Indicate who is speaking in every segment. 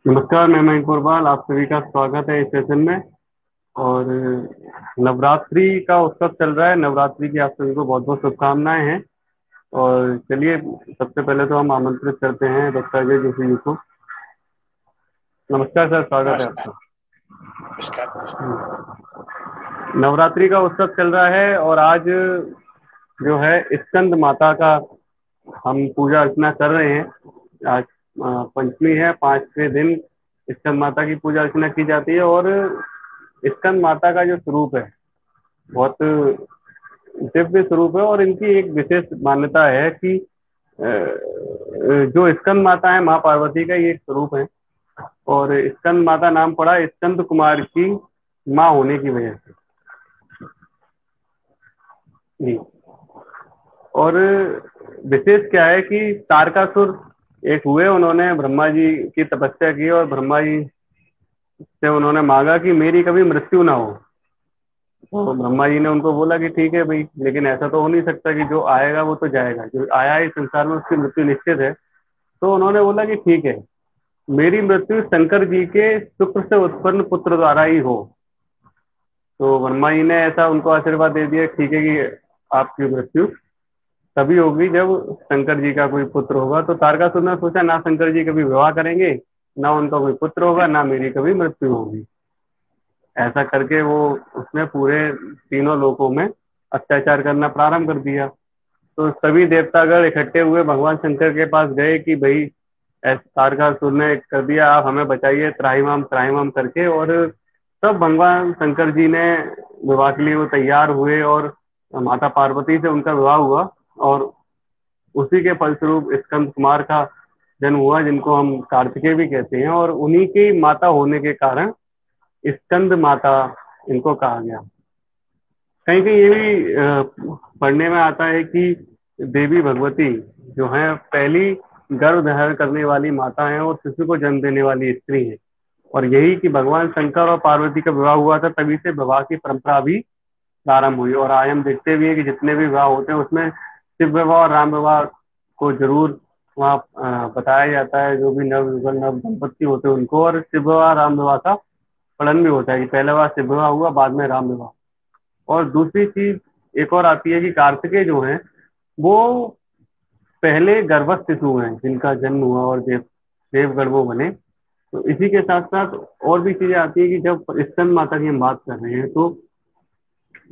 Speaker 1: नमस्कार, मैं मयंक पुरवाल। आप सभी का स्वागत है इस सेशन में। और नवरात्रि का उत्सव चल रहा है। नवरात्रि की आप सभी को बहुत बहुत शुभकामनाएं हैं। और चलिए, सबसे पहले तो हम आमंत्रित करते हैं डॉक्टर अजय जोशी जी को। नमस्कार सर, स्वागत है
Speaker 2: नमस्कार।
Speaker 1: आपका।
Speaker 2: नमस्कार। नमस्कार।
Speaker 1: नवरात्रि का उत्सव चल रहा है और आज जो है स्कंद माता का हम पूजा अर्चना कर रहे हैं। आज पंचमी है, 5वें दिन स्कंद माता की पूजा अर्चना की जाती है। और स्कंद माता का जो स्वरूप है, बहुत दिव्य स्वरूप है। और इनकी एक विशेष मान्यता है कि जो स्कंद माता है, माँ पार्वती का ये एक स्वरूप है। और स्कंद माता नाम पड़ा स्कंद कुमार की माँ होने की वजह से। जी। और विशेष क्या है कि तारकासुर एक हुए, उन्होंने ब्रह्मा जी की तपस्या की और ब्रह्मा जी से उन्होंने मांगा कि मेरी कभी मृत्यु ना हो। तो ब्रह्मा जी ने उनको बोला कि ठीक है भाई, लेकिन ऐसा तो हो नहीं सकता कि जो आएगा वो तो जाएगा, जो आया है इस संसार में उसकी मृत्यु निश्चित है। तो उन्होंने बोला कि ठीक है, मेरी मृत्यु शंकर जी के शुक्र से उत्पन्न पुत्र द्वारा ही हो। तो ब्रह्मा जी ने ऐसा उनको आशीर्वाद दे दिया, ठीक है कि आपकी मृत्यु तभी होगी जब शंकर जी का कोई पुत्र होगा। तो तारकासुर ने सोचा, ना शंकर जी कभी विवाह करेंगे, ना उनका कोई पुत्र होगा, ना मेरी कभी मृत्यु होगी। ऐसा करके वो उसने पूरे तीनों लोकों में अत्याचार करना प्रारंभ कर दिया। तो सभी देवतागण इकट्ठे हुए, भगवान शंकर के पास गए कि भाई ऐसा तारकासुर ने कर दिया, आप हमें बचाइए, त्राहिमाम करके। और तब भगवान शंकर जी ने विवाह के लिए वो तैयार हुए और माता पार्वती से उनका विवाह हुआ। और उसी के फलस्वरूप स्कंद कुमार का जन्म हुआ, जिनको हम कार्तिकेय भी कहते हैं। और उन्हीं की माता होने के कारण स्कंद माता इनको कहा गया। कहीं कहीं ये भी पढ़ने में आता है कि देवी भगवती जो है पहली गर्भ धारण करने वाली माता है और शिशु को जन्म देने वाली स्त्री है। और यही कि भगवान शंकर और पार्वती का विवाह हुआ था, तभी से विवाह की परंपरा भी प्रारंभ हुई। और आज हम देखते भी है कि जितने भी विवाह होते हैं उसमें शिव विवाह और राम विवाह को जरूर वहाँ बताया जाता है। जो भी नव युगल नव दंपत्ति होते हैं उनको, और शिव विवाह राम विवाह का फलन भी होता है कि पहले बार शिव विवाह हुआ, बाद में राम विवाह। और दूसरी चीज एक और आती है कि कार्तिकेय जो है वो पहले गर्भस्थ शिशु हैं जिनका जन्म हुआ और देवगण वो बने। तो इसी के साथ साथ और भी चीजें आती है कि जब स्तन माता की हम बात कर रहे हैं तो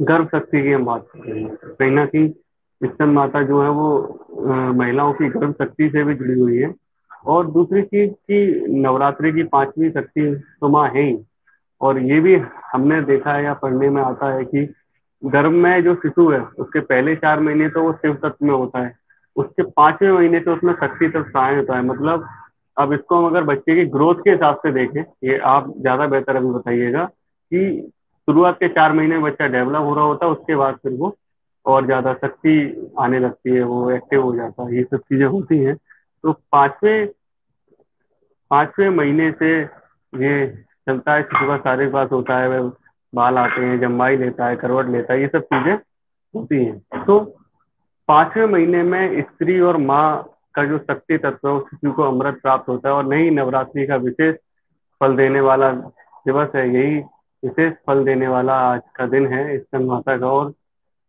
Speaker 1: गर्भ शक्ति की हम बात कर रहे हैं। कहीं ना कहीं स्तन माता जो है वो महिलाओं की गर्भ शक्ति से भी जुड़ी हुई है। और दूसरी चीज की नवरात्रि की 5वीं शक्ति तो माँ है ही। और ये भी हमने देखा है या पढ़ने में आता है कि गर्भ में जो शिशु है उसके पहले 4 महीने तो वो शिव तत्व में होता है। उसके 5वें महीने से उसमें शक्ति तत्व सहाय होता है। मतलब अब इसको हम अगर बच्चे की ग्रोथ के हिसाब से देखें, ये आप ज्यादा बेहतर अभी बताइएगा कि शुरुआत के 4 महीने में बच्चा डेवलप हो रहा होता है, उसके बाद फिर वो और ज्यादा शक्ति आने लगती है, वो एक्टिव हो जाता है, ये सब चीजें होती हैं। तो पांचवें पांचवें महीने से ये चलता है, शिशु का शारीरिक विकास होता है, वह बाल आते हैं, जम्माई लेता है, करवट लेता है, ये सब चीजें होती हैं। तो 5वें महीने में स्त्री और माँ का जो शक्ति तत्व है उस शिशु को अमृत प्राप्त होता है। और नहीं, नवरात्रि का विशेष फल देने वाला दिवस है यही, विशेष फल देने वाला आज का दिन है स्कंद माता का। और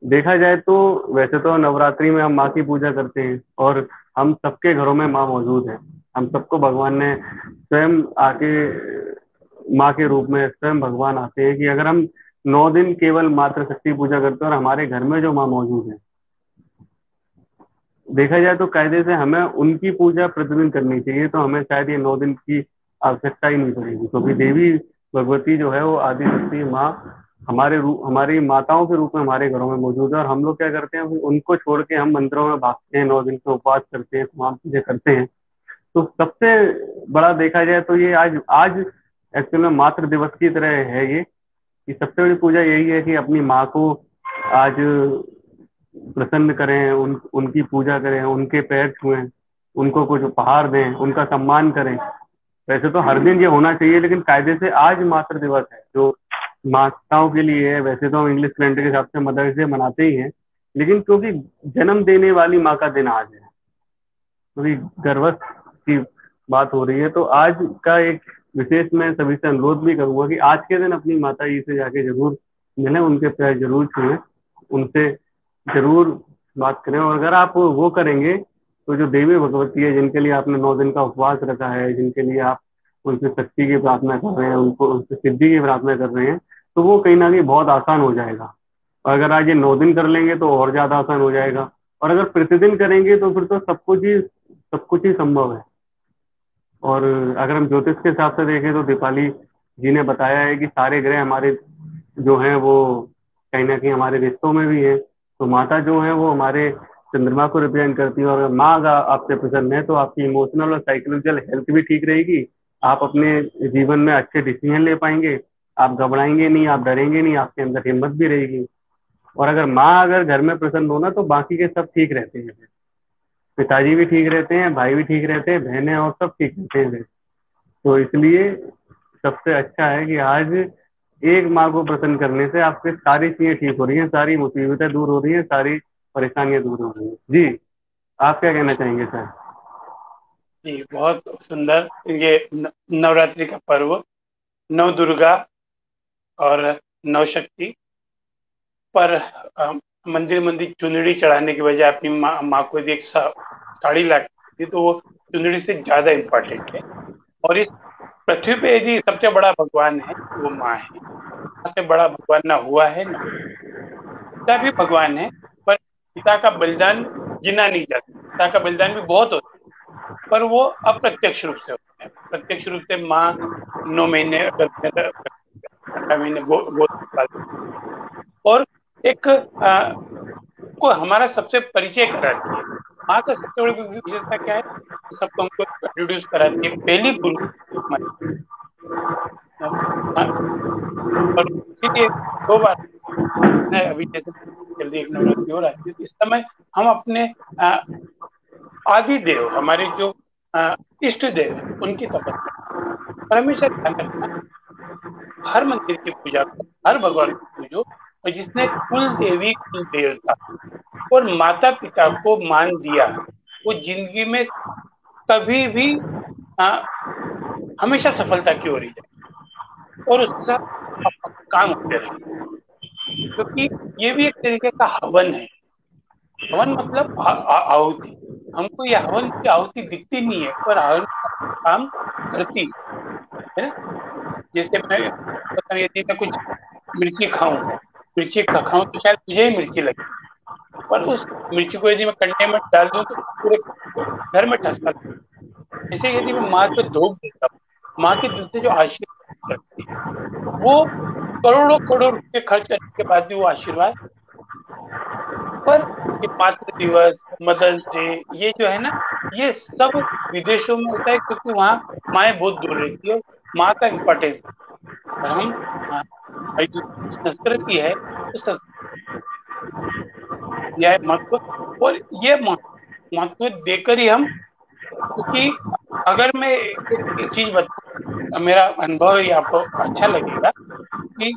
Speaker 1: देखा जाए तो वैसे तो नवरात्रि में हम माँ की पूजा करते हैं और हम सबके घरों में माँ मौजूद है। हम सबको भगवान ने स्वयं आके माँ के रूप में स्वयं भगवान आते हैं कि अगर हम 9 दिन केवल मात्र शक्ति पूजा करते हैं और हमारे घर में जो माँ मौजूद है, देखा जाए तो कायदे से हमें उनकी पूजा प्रतिदिन करनी चाहिए। तो हमें शायद ये 9 दिन की आवश्यकता ही नहीं पड़ेगी, क्योंकि देवी भगवती जो है वो आदि शक्ति माँ हमारे रूप, हमारी माताओं के रूप में हमारे घरों में मौजूद है। और हम लोग क्या करते हैं, उनको छोड़ के हम मंदिरों में भागते हैं, 9 दिन के उपवास करते हैं, तमाम चीजें करते हैं। तो सबसे बड़ा देखा जाए तो ये आज आज एक्चुअल में मातृ दिवस की तरह है ये, कि सबसे बड़ी पूजा यही है कि अपनी माँ को आज प्रसन्न करें, उनकी पूजा करें, उनके पैर छुएं, उनको कुछ उपहार दें, उनका सम्मान करें। वैसे तो हर दिन ये होना चाहिए, लेकिन कायदे से आज मातृ दिवस है जो माताओं के लिए है। वैसे तो हम इंग्लिश कैलेंडर के हिसाब से मदर्स डे मनाते ही हैं, लेकिन क्योंकि जन्म देने वाली माँ का दिन आज है, क्योंकि गर्भस्थ की बात हो रही है, तो आज का एक विशेष मैं सभी से अनुरोध भी करूंगा कि आज के दिन अपनी माता जी से जाके जरूर मिलें, उनके पैर जरूर छुएं, उनसे जरूर बात करें। और अगर आप वो करेंगे तो जो देवी भगवती है, जिनके लिए आपने 9 दिन का उपवास रखा है, जिनके लिए आप उनसे शक्ति की प्रार्थना कर रहे हैं, उनको उनसे सिद्धि की प्रार्थना कर रहे हैं, तो वो कहीं ना कहीं बहुत आसान हो जाएगा। और अगर आज ये 9 दिन कर लेंगे तो और ज्यादा आसान हो जाएगा। और अगर प्रतिदिन करेंगे तो फिर तो सब कुछ ही संभव है। और अगर हम ज्योतिष के हिसाब से देखें तो दीपाली जी ने बताया है कि सारे ग्रह हमारे जो हैं वो कहीं ना कहीं हमारे रिश्तों में भी है। तो माता जो है वो हमारे चंद्रमा को रिप्रेजेंट करती है। और अगर माँ अगर आपसे प्रसन्न है तो आपकी इमोशनल और साइकोलॉजिकल हेल्थ भी ठीक रहेगी। आप अपने जीवन में अच्छे डिसीजन ले पाएंगे। आप घबराएंगे नहीं, आप डरेंगे नहीं, आपके अंदर हिम्मत भी रहेगी। और अगर माँ अगर घर में प्रसन्न हो ना तो बाकी के सब ठीक रहते हैं। पिताजी भी ठीक रहते हैं, भाई भी ठीक रहते हैं, बहनें और सब ठीक रहते हैं। तो इसलिए सबसे अच्छा है कि आज एक माँ को प्रसन्न करने से आपके सारी चीजें ठीक हो रही हैं, सारी मुसीबतें दूर हो रही हैं, सारी परेशानियां दूर हो रही हैं। जी, आप क्या कहना चाहेंगे सर?
Speaker 2: जी, बहुत सुंदर। ये नवरात्रि का पर्व, नव दुर्गा और नव शक्ति पर मंदिर मंदिर चुनरी चढ़ाने की बजाय अपनी माँ को यदि एक साड़ी ला के दी, तो वो चुनरी से ज्यादा इम्पोर्टेंट है। और इस पृथ्वी पे यदि सबसे बड़ा भगवान है वो माँ है। माँ से बड़ा भगवान ना हुआ है ना, पिता भी भगवान है, पर पिता का बलिदान गिना नहीं जाता। पिता का बलिदान भी बहुत होता है, पर वो अप्रत्यक्ष रूप से होता है। प्रत्यक्ष रूप से माँ 9 महीने अगर 18 महीने गोद पालती है और एक को हमारा सबसे परिचय कराती है। माँ का सबसे बड़ी विशेषता क्या है? सबको हमको इंट्रोड्यूस कराती है, पहली गुरु हमारी। और इसीलिए 2 बार अभी जैसे जल्दी एक नवरात्रि हो रहा है, इस समय हम अपने आदि देव, हमारे जो इष्ट देव है, उनकी तपस्या और हमेशा ध्यान रखना, हर मंदिर की पूजा करो, हर भगवान को पूजो। और जिसने कुल देवी कुल देवता और माता पिता को मान दिया, वो जिंदगी में कभी भी आ, हमेशा सफलता की ओर ही जाए और उसके साथ काम होते रहे। क्योंकि ये भी एक तरीके का हवन है। हवन मतलब आहुति। हमको ये हवन की आहुति दिखती नहीं है, पर हवन का काम करती है ना। जैसे मैं बताऊं, यदि मैं कुछ मिर्ची खाऊं, मिर्ची खाऊं तो शायद मुझे ही मिर्ची लगे, पर उस मिर्ची को यदि मैं कंडे में डाल दूं तो पूरे घर में ठसका लगे। जैसे यदि मैं माँ को धूप देता हूँ, माँ के दिल से जो आशीर्वाद करती है, वो करोड़ों करोड़ रुपए खर्च करने के बाद भी वो आशीर्वाद। पर ये मातृ दिवस, मदर्स डे, ये जो है ना, ये सब विदेशों में होता है, क्योंकि वहाँ माएँ बहुत दूर रहती है, माँ का इम्पोर्टेंस। और हम हमारी जो संस्कृति है, उस दिया है महत्व। और ये महत्व देकर ही हम, क्योंकि अगर मैं एक चीज बताऊं, मेरा अनुभव ये आपको अच्छा लगेगा कि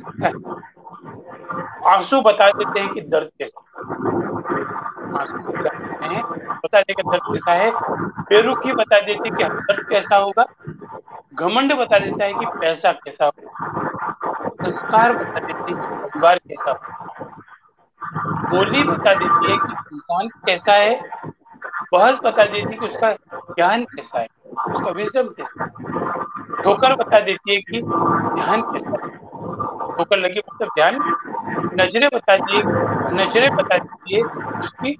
Speaker 2: आंसू बता देते हैं कि दर्द कैसा। आंसू बता देते हैं, बता देगा दर्द कैसा है। बेरुखी बता देती है कि दर्द कैसा होगा। घमंड बता देता है कि पैसा कैसा होगा। संस्कार बता देते हैं कि परिवार कैसा होगा। बोली बता देती है कि इंसान कैसा है। बहस बता देती है कि उसका ज्ञान कैसा है, उसका विजडम कैसा है। ठोकर बता देती है कि ध्यान कैसा है, ठोकर लगी मतलब ध्यान। नजरें बता देती है उसकी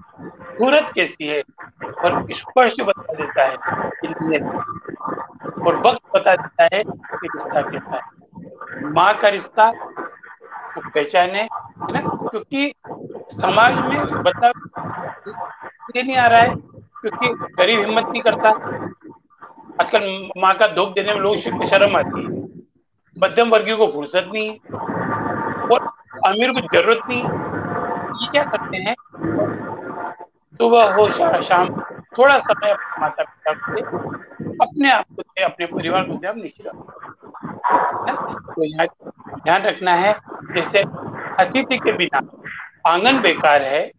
Speaker 2: सूरत कैसी है। और स्पर्श बता देता है कि नीयत कैसी है। और वक्त बता देता है कि रिश्ता कैसा है। माँ का रिश्ता को पहचाने, है ना। क्योंकि समाज में बदलाव इसलिए नहीं आ रहा है क्योंकि गरीब हिम्मत नहीं करता। आजकल माँ का धूप देने में लोग शर्म आती है। मध्यम वर्गीय को फुर्सत नहीं है और अमीर को जरूरत नहीं है। ये क्या करते हैं, सुबह हो शाम थोड़ा समय अपने माता पिता को दे, अपने आप को दे, अपने परिवार को दे, हम निश्चित है ना। तो यहाँ ध्यान रखना है, जैसे अतिथि के बिना आंगन बेकार है,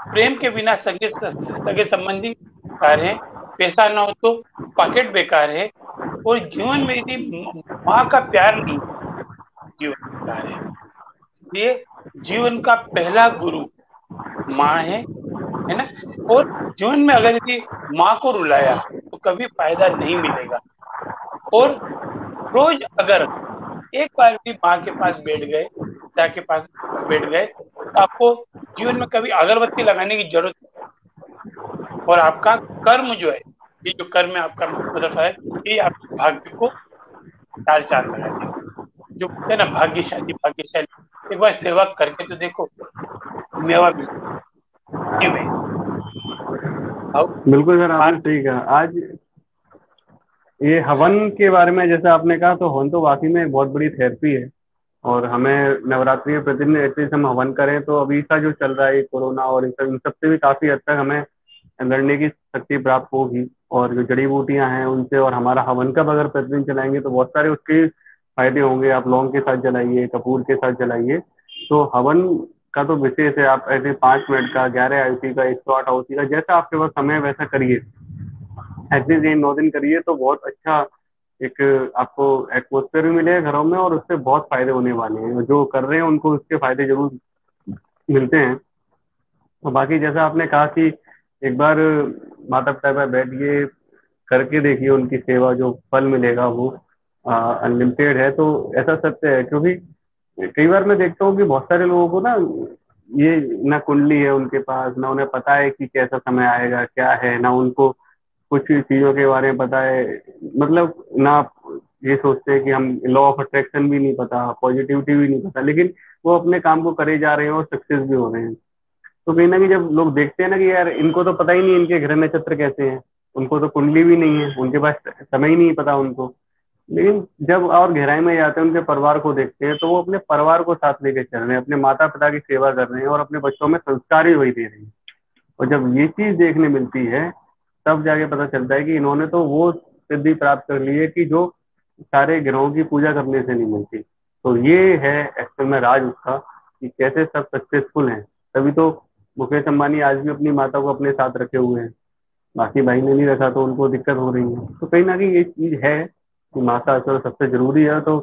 Speaker 2: प्रेम के बिना सगे संबंधी बेकार है, पैसा ना हो तो पॉकेट बेकार है, और जीवन में यदि माँ का प्यार नहीं, जीवन बेकार है। ये जीवन का पहला गुरु माँ है ना। और जीवन में अगर यदि माँ को रुलाया तो कभी फायदा नहीं मिलेगा। और रोज अगर एक बार भी माँ के पास बैठ गए, पिता के पास बैठ गए, तो आपको जीवन में कभी अगरबत्ती लगाने की जरूरत नहीं। और आपका कर्म जो है, ये जो कर्म है आपका मतलब है, ये आपके भाग्य को चार चांद लगा देगा। जो बोलते हैं ना भाग्यशाली भाग्यशाली, एक बार सेवा करके तो देखो, मेवा मिलता जी में।
Speaker 1: बिल्कुल सर, आपने सही कहा। आज ये हवन के बारे में जैसे आपने कहा, तो हवन तो वाकई में बहुत बड़ी थेरेपी है। और हमें नवरात्रि के प्रतिदिन एटलीस्ट हम हवन करें तो अभी का जो चल रहा है कोरोना और इन सब से भी काफी हद तक हमें लड़ने की शक्ति प्राप्त होगी। और जो जड़ी बूटियां हैं उनसे, और हमारा हवन कब अगर प्रतिदिन चलाएंगे तो बहुत सारे उसके फायदे होंगे। आप लौंग के साथ जलाइए, कपूर के साथ जलाइए। तो हवन का तो विशेष है। आप ऐसे 5 मिनट का, 11 आयुति का, 108 आहुति का, जैसा आपके पास समय है वैसा करिए। एटलीस्ट ये 9 दिन करिए तो बहुत अच्छा एक आपको एटमोसफेयर भी मिलेगा घरों में, और उससे बहुत फायदे होने वाले हैं। जो कर रहे हैं उनको उसके फायदे जरूर मिलते हैं। तो बाकी जैसा आपने कहा कि एक बार माता पिता पर बैठिए, करके देखिए, उनकी सेवा, जो फल मिलेगा वो अनलिमिटेड है। तो ऐसा सत्य है, क्योंकि कई बार मैं देखता हूँ कि बहुत सारे लोगों को ना, ये ना कुंडली है उनके पास, ना उन्हें पता है कि कैसा समय आएगा क्या है, ना उनको कुछ चीजों के बारे में पता है। मतलब ना ये सोचते हैं कि हम लॉ ऑफ अट्रैक्शन भी नहीं पता, पॉजिटिविटी भी नहीं पता, लेकिन वो अपने काम को करे जा रहे हैं और सक्सेस भी हो रहे हैं। तो कहीं ना कहीं जब लोग देखते हैं ना कि यार इनको तो पता ही नहीं इनके ग्रह नक्षत्र कैसे हैं, उनको तो कुंडली भी नहीं है, उनके पास समय ही नहीं पता उनको, लेकिन जब और गहराई में जाते हैं, उनके परिवार को देखते हैं, तो वो अपने परिवार को साथ लेके चल रहे हैं, अपने माता पिता की सेवा कर रहे हैं, और अपने बच्चों में संस्कार भी वही दे रहे हैं। और जब ये चीज देखने मिलती है, तब जाके पता चलता है कि इन्होंने तो वो सिद्धि प्राप्त कर ली है कि जो सारे ग्रहों की पूजा करने से नहीं मिलती। तो ये है एक्चुअल में राज उसका, कि कैसे सब सक्सेसफुल हैं। तभी तो मुकेश अंबानी आज भी अपनी माता को अपने साथ रखे हुए हैं। बाकी भाई ने नहीं रखा तो उनको दिक्कत हो रही है। तो कहीं ना कहीं ये चीज है कि माँ का आशीर्वाद सबसे जरूरी है। तो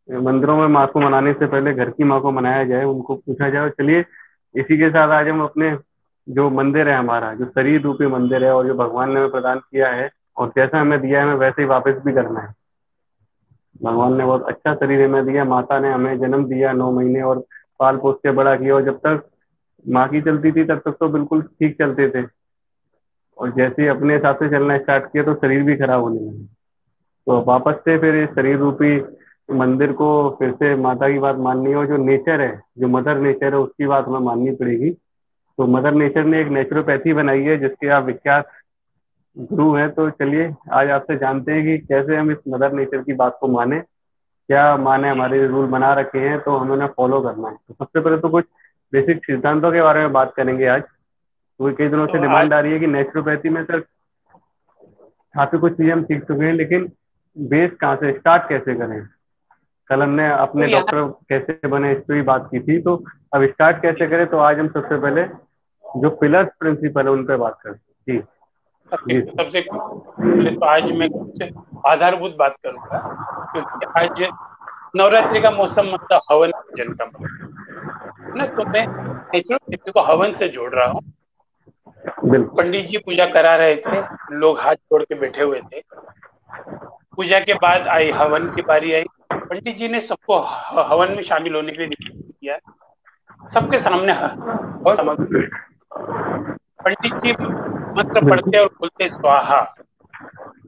Speaker 1: मंदिरों में माँ को मनाने से पहले घर की माँ को मनाया जाए, उनको पूछा जाए। चलिए, इसी के साथ आज हम अपने जो मंदिर है, हमारा जो शरीर रूपी मंदिर है, और जो भगवान ने हमें प्रदान किया है, और जैसा हमें दिया है हमें वैसे ही वापस भी करना है। भगवान ने बहुत अच्छा शरीर हमें दिया, माता ने हमें जन्म दिया 9 महीने, और पाल पोस के बड़ा किया। और जब तक माँ की चलती थी तब तक तो बिल्कुल ठीक चलते थे, और जैसे ही अपने हिसाब से चलना स्टार्ट किया तो शरीर भी खराब होने लगा। तो वापस से फिर इस शरीर रूपी मंदिर को फिर से माता की बात माननी है, और जो नेचर है, जो मदर नेचर है, उसकी बात हमें माननी पड़ेगी। तो मदर नेचर ने एक नेचुरोपैथी बनाई है जिसके आप विख्यात गुरु हैं। तो चलिए, आज आपसे जानते हैं कि कैसे हम इस मदर नेचर की बात को माने, क्या माने,
Speaker 2: जी
Speaker 1: हमारे रूल बना रखे हैं तो हमें उन्हें फॉलो करना है। तो सबसे पहले तो कुछ बेसिक सिद्धांतों के बारे में बात करेंगे आज, क्योंकि कई दिनों
Speaker 2: तो
Speaker 1: से
Speaker 2: आज
Speaker 1: डिमांड आ रही है कि नेचुरोपैथी में सर काफी कुछ चीजें हम सीख चुके हैं, लेकिन बेस कहाँ से स्टार्ट कैसे करें। कल हमने
Speaker 2: तो
Speaker 1: अपने
Speaker 2: यहाँ
Speaker 1: डॉक्टर कैसे बने इस पर भी बात की थी, तो अब स्टार्ट कैसे करें। तो आज हम सबसे पहले जो पिलर्स प्रिंसिपल है उन पर बात करते हैं। जी जी सर।
Speaker 2: सबसे पहले तो आज मैं कुछ आधारभूत बात करूंगा, क्योंकि आज नवरात्रि का मौसम मतलब हवन पूजन का मतलब है ना। तो मैं नेचुरोपैथी को हवन से जोड़ रहा हूँ।
Speaker 1: बिल्कुल।
Speaker 2: पंडित जी पूजा करा रहे थे, लोग हाथ जोड़ के बैठे हुए थे। पूजा के बाद आई हवन की बारी आई। पंडित जी ने सबको हवन में शामिल होने के लिए निमंत्रित किया। सबके सामने हवन सामग्री। पंडित जी मंत्र
Speaker 1: बिल्कुल।
Speaker 2: पढ़ते और बोलते स्वाहा।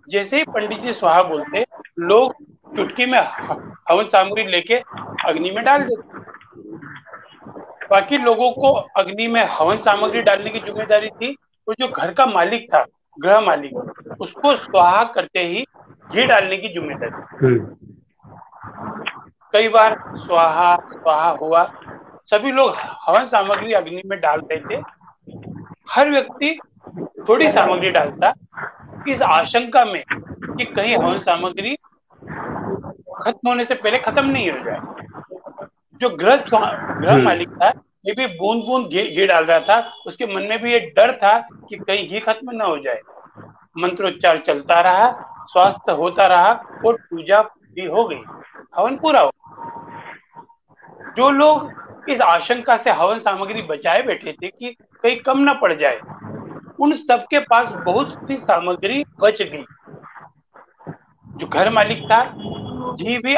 Speaker 2: जैसे ही पंडित जी स्वाहा बोलते, लोग चुटकी में हवन सामग्री लेके अग्नि में डाल देते। बाकी लोगों को अग्नि में हवन सामग्री डालने की जिम्मेदारी थी, तो जो घर का मालिक था, गृह मालिक, उसको स्वाहा करते ही घी डालने की जिम्मेदारी।
Speaker 1: हम्म।
Speaker 2: कई बार स्वाहा स्वाहा हुआ, सभी लोग हवन सामग्री अग्नि में डाल रहे थे। हर व्यक्ति थोड़ी सामग्री डालता, इस आशंका में कि कहीं हवन सामग्री खत्म होने से पहले खत्म नहीं हो जाए। जो गृह मालिक
Speaker 1: हम्म।
Speaker 2: था, ये भी बूंद बूंद घी घी डाल रहा था। उसके मन में भी ये डर था कि कहीं घी खत्म ना हो जाए। मंत्रोच्चार चलता रहा, स्वास्थ्य होता रहा और पूजा भी हो गई, हवन पूरा हो। जो लोग इस आशंका से हवन सामग्री बचाए बैठे थे कि कहीं कम ना पड़ जाए, उन सबके पास बहुत सी सामग्री बच गई। जो घर मालिक था, घी भी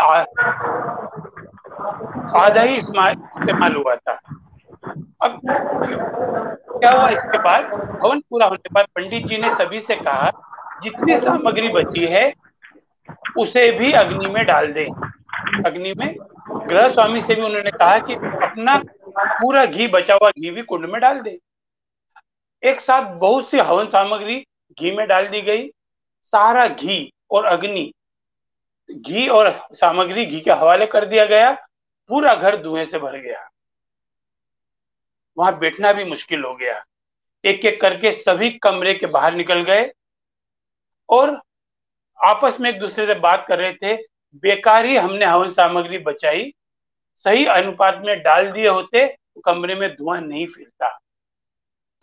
Speaker 2: आधा ही इस्तेमाल हुआ था। अब क्या हुआ, इसके बाद हवन पूरा होने के बाद पंडित जी ने सभी से कहा, जितनी सामग्री बची है उसे भी अग्नि में डाल दें। अग्नि में गृह स्वामी से भी उन्होंने कहा कि अपना पूरा घी, बचा हुआ घी भी कुंड में डाल दे। एक साथ बहुत सी हवन सामग्री घी में डाल दी गई। सारा घी और अग्नि, घी और सामग्री घी के हवाले कर दिया गया। पूरा घर धुएं से भर गया, वहां बैठना भी मुश्किल हो गया। एक एक करके सभी कमरे के बाहर निकल गए और आपस में एक दूसरे से बात कर रहे थे, बेकार ही हमने हवन सामग्री बचाई, सही अनुपात में डाल दिए होते तो कमरे में धुआं नहीं फैलता।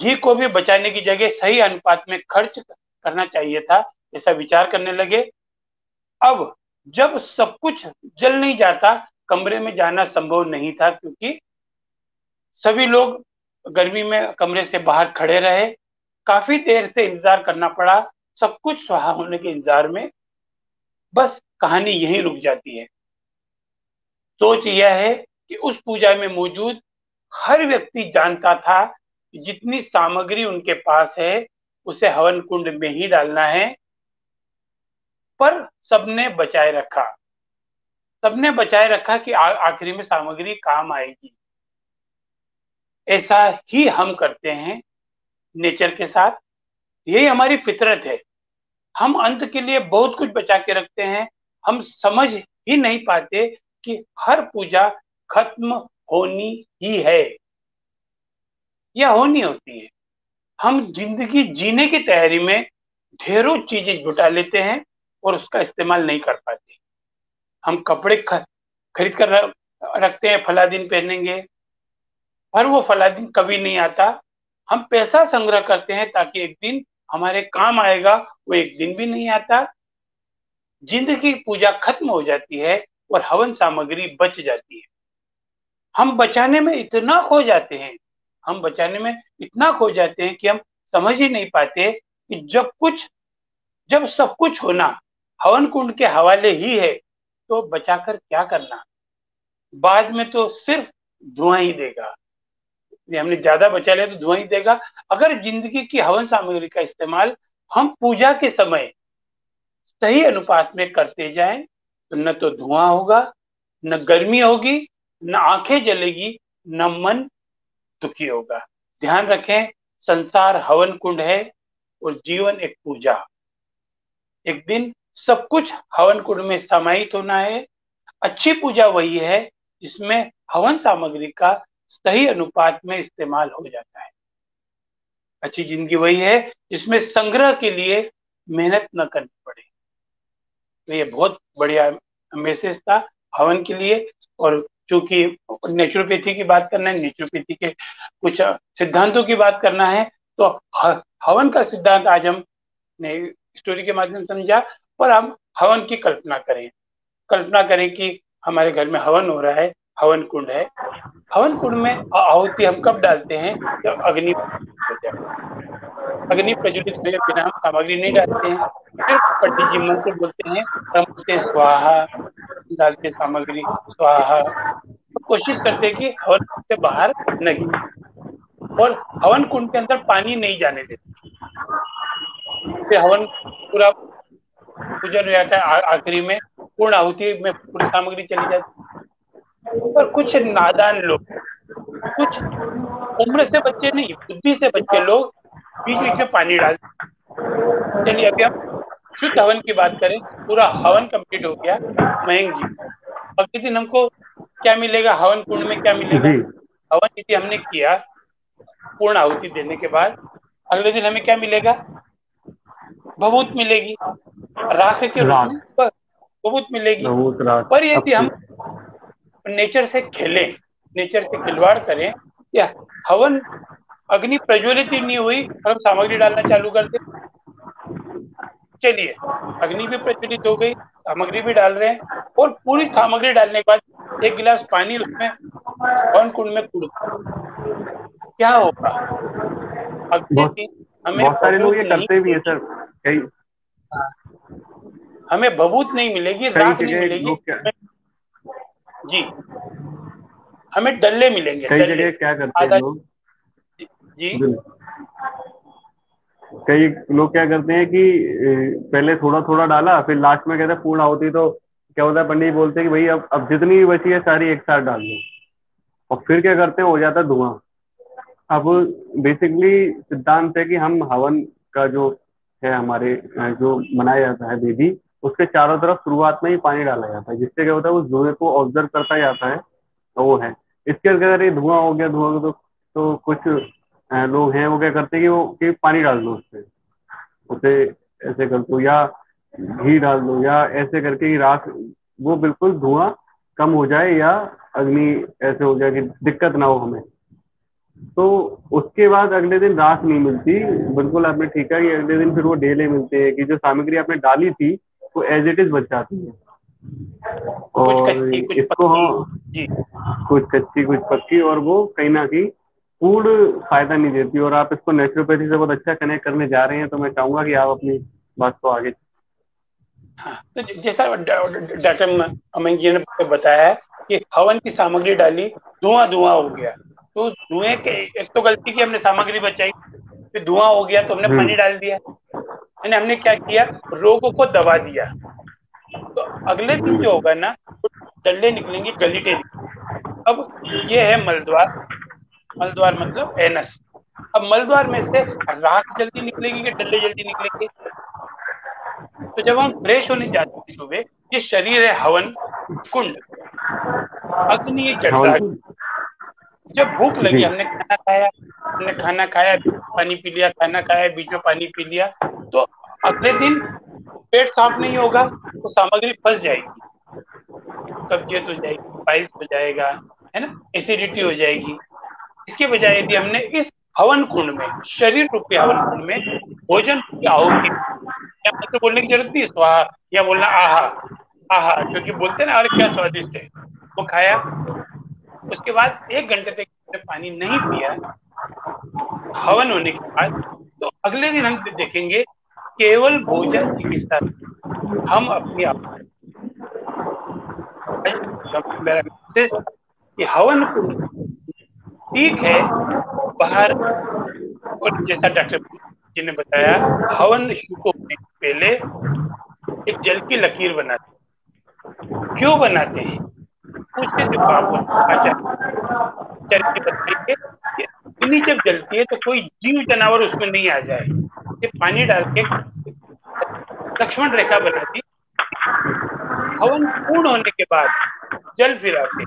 Speaker 2: घी को भी बचाने की जगह सही अनुपात में खर्च करना चाहिए था, ऐसा विचार करने लगे। अब जब सब कुछ जल नहीं जाता, कमरे में जाना संभव नहीं था, क्योंकि सभी लोग गर्मी में कमरे से बाहर खड़े रहे। काफी देर से इंतजार करना पड़ा, सब कुछ स्वाहा होने के इंतजार में। बस कहानी यहीं रुक जाती है। सोच यह है कि उस पूजा में मौजूद हर व्यक्ति जानता था कि जितनी सामग्री उनके पास है उसे हवन कुंड में ही डालना है, पर सबने बचाए रखा। सबने बचाए रखा कि आखिरी में सामग्री काम आएगी। ऐसा ही हम करते हैं नेचर के साथ, यही हमारी फितरत है। हम अंत के लिए बहुत कुछ बचा के रखते हैं। हम समझ ही नहीं पाते कि हर पूजा खत्म होनी ही है या होनी होती है। हम जिंदगी जीने की तैयारी में ढेरों चीजें जुटा लेते हैं और उसका इस्तेमाल नहीं कर पाते। हम कपड़े खरीद कर रखते हैं, फला दिन पहनेंगे, पर वो फला दिन कभी नहीं आता। हम पैसा संग्रह करते हैं ताकि एक दिन हमारे काम आएगा, वो एक दिन भी नहीं आता। जिंदगी पूजा खत्म हो जाती है और हवन सामग्री बच जाती है। हम बचाने में इतना खो जाते हैं, हम बचाने में इतना खो जाते हैं कि हम समझ ही नहीं पाते कि जब सब कुछ होना हवन कुंड के हवाले ही है, तो बचाकर क्या करना। बाद में तो सिर्फ धुआं ही देगा। हमने ज्यादा बचा लिया तो धुआं ही देगा। अगर जिंदगी की हवन सामग्री का इस्तेमाल हम पूजा के समय सही अनुपात में करते जाएं, तो न तो धुआं होगा, न गर्मी होगी, न आंखें जलेगी, न मन दुखी होगा। ध्यान रखें, संसार हवन कुंड है और जीवन एक पूजा। एक दिन सब कुछ हवन कुंड में समाहित होना है। अच्छी पूजा वही है जिसमें हवन सामग्री का सही अनुपात में इस्तेमाल हो जाता है। अच्छी जिंदगी वही है जिसमें संग्रह के लिए मेहनत न करनी पड़े। तो ये बहुत बढ़िया मैसेज था हवन के लिए। और चूंकि नेचुरोपैथी की बात करना है, नेचुरोपैथी के कुछ सिद्धांतों की बात करना है, तो हवन का सिद्धांत आज हमने स्टोरी के माध्यम से समझा। पर हम हवन की कल्पना करें कि हमारे घर में हवन हो रहा है, हवन कुंड है। हवन कुंड में आहुति हम कब डालते हैं, जब अग्नि होता है। अग्नि प्रज्वलित हुए बिना हम सामग्री नहीं डालते हैं। फिर पंडित जी मंत्र बोलते हैं, हम बोलते हैं स्वाहा, डालते सामग्री स्वाहा। तो कोशिश करते हैं कि हवन से बाहर न गिरे और हवन कुंड के अंदर पानी नहीं जाने देते। फिर हवन पूरा पूजन हो जाता है। आखिरी में पूर्ण आहुति में पूरी सामग्री चली जाती है। पर कुछ नादान लोग, कुछ उम्र से बच्चे नहीं, बुद्धि से बच्चे लोग बीच बीच में पानी डालते। चलिए अभी हम शुद्ध हवन की बात करें। पूरा हवन कंप्लीट हो गया मयंक जी, अगले दिन हमको क्या मिलेगा, हवन कुंड में क्या मिलेगा।
Speaker 1: जी
Speaker 2: हवन यदि हमने किया पूर्ण आहुति देने के बाद, अगले दिन हमें क्या मिलेगा, भभूत मिलेगी, राख के रूप
Speaker 1: रात
Speaker 2: में भभूत मिलेगी।
Speaker 1: बहुत रात
Speaker 2: पर यदि हम
Speaker 1: अक्षित।
Speaker 2: नेचर से खेलें, नेचर से खिलवाड़ करें, या हवन अग्नि प्रज्वलित ही नहीं हुई और हम सामग्री डालना चालू कर दें, चलिए, अग्नि भी प्रज्वलित हो गई, सामग्री भी डाल रहे हैं, और पूरी सामग्री डालने के बाद एक गिलास पानी उसमें हवन कुंड में कुड़, क्या होगा? अगले
Speaker 1: बहुत
Speaker 2: दिन हमें
Speaker 1: बहुत सारे लोग
Speaker 2: बबूत
Speaker 1: ये
Speaker 2: नहीं
Speaker 1: करते भी है
Speaker 2: मिलेगी।
Speaker 1: सर। कई
Speaker 2: हमें बबूत नहीं मिलेगी,
Speaker 1: कई
Speaker 2: राख नहीं
Speaker 1: जगह
Speaker 2: मिलेगी।
Speaker 1: लोग क्या
Speaker 2: जी, हमें डल्ले मिलेंगे,
Speaker 1: कई
Speaker 2: डल्ले।
Speaker 1: जगह क्या करते हैं
Speaker 2: आधा।
Speaker 1: लोग।
Speaker 2: जी।
Speaker 1: कई लोग क्या करते हैं कि पहले थोड़ा थोड़ा डाला, फिर लास्ट में कहते हैं पूर्ण आहुति, तो क्या होता है, पंडित जी बोलते हैं कि भाई अब जितनी भी बची है सारी एक साथ डाल दो, और फिर क्या करते हैं, हो जाता है धुआं। अब बेसिकली सिद्धांत है कि हम हवन का जो है हमारे जो मनाया जाता है विधि, उसके चारों तरफ शुरुआत में ही पानी डाला जाता है, जिससे क्या होता है, उस धुएं को ऑब्जर्व करता जाता है। तो वो है। इसके अगर ये धुआं हो गया, धुआं तो कुछ लोग हैं वो क्या करते हैं कि पानी डाल दो उससे, उसे ऐसे कर दो, या घी डाल दो, या ऐसे करके ही राख, वो बिल्कुल धुआं कम हो जाए, या अग्नि ऐसे हो जाए कि दिक्कत ना हो हमें। तो उसके बाद अगले दिन राख नहीं मिलती। बिल्कुल आपने ठीक है कि अगले दिन फिर वो ढेले मिलते हैं कि जो सामग्री आपने डाली थी वो एज इट इज बच जाती है।
Speaker 2: कुछ
Speaker 1: और
Speaker 2: कच्ची, कुछ
Speaker 1: इसको
Speaker 2: पक्की।
Speaker 1: हम
Speaker 2: जी।
Speaker 1: कुछ कच्ची कुछ पक्की, और वो कहीं ना कहीं पूर्ण फायदा नहीं देती। और आप इसको नेचुरोपैथी से बहुत अच्छा कनेक्ट करने जा रहे हैं, तो मैं चाहूंगा कि आप अपनी बात को आगे।
Speaker 2: हाँ, तो जैसा डॉक्टर अमन जी ने बताया है कि हवन की सामग्री डाली, धुआं धुआं हो गया, तो धुएं के एक तो गलती की, हमने सामग्री बचाई, फिर धुआं हो गया तो हमने पानी डाल दिया, यानी हमने क्या किया, रोग को दबा दिया। तो अगले दिन जो होगा ना, तो डल्ले निकलेंगे, गलीटे निकलेंगे। अब ये है मलद्वार। मलद्वार मतलब एनस। अब मलद्वार में से राख जल्दी निकलेगी कि डल्ले जल्दी निकलेंगे? तो जब हम फ्रेश होने जाते हैं सुबह, ये शरीर है हवन कुंड, अग्नि
Speaker 1: हवन
Speaker 2: जठरा।
Speaker 1: को।
Speaker 2: जब भूख लगी,
Speaker 1: जी।
Speaker 2: हमने खाना खाया, पानी पी लिया, खाना खाया, बीच में पानी पी लिया, तो अगले दिन पेट साफ नहीं होगा तो सामग्री फंस जाएगी, कब्जियत हो जाएगी, पाइल्स हो जाएगा, है ना, एसिडिटी हो जाएगी। इसके बजाय यदि हमने इस हवन कुंड में, शरीर रूपी हवन कुंड में, भोजन की आहुति, या मंत्र बोलने की जरूरत नहीं, स्वाहा या बोलना आहा, आहा, क्योंकि बोलते हैं ना, अरे क्या स्वादिष्ट है, वो खाया। उसके बाद 1 घंटे तक पानी नहीं पिया हवन होने के बाद, तो अगले दिन हम देखेंगे केवल भोजन चिकित्सा हम अपनी मेरा मैसेज कि हवन कुंड ठीक है बाहर, और जैसा डॉक्टर जी ने बताया, हवन शुरू होने से पहले एक जल की लकीर बनाते, क्यों बनाते हैं, पूछ के देखो आप आचार्य जी बताएंगे कि अग्नि जब जलती है तो कोई जीव जानवर उसमें नहीं आ जाए, ये पानी डाल के लक्ष्मण रेखा बना दी। हवन पूर्ण होने के बाद जल फिराते,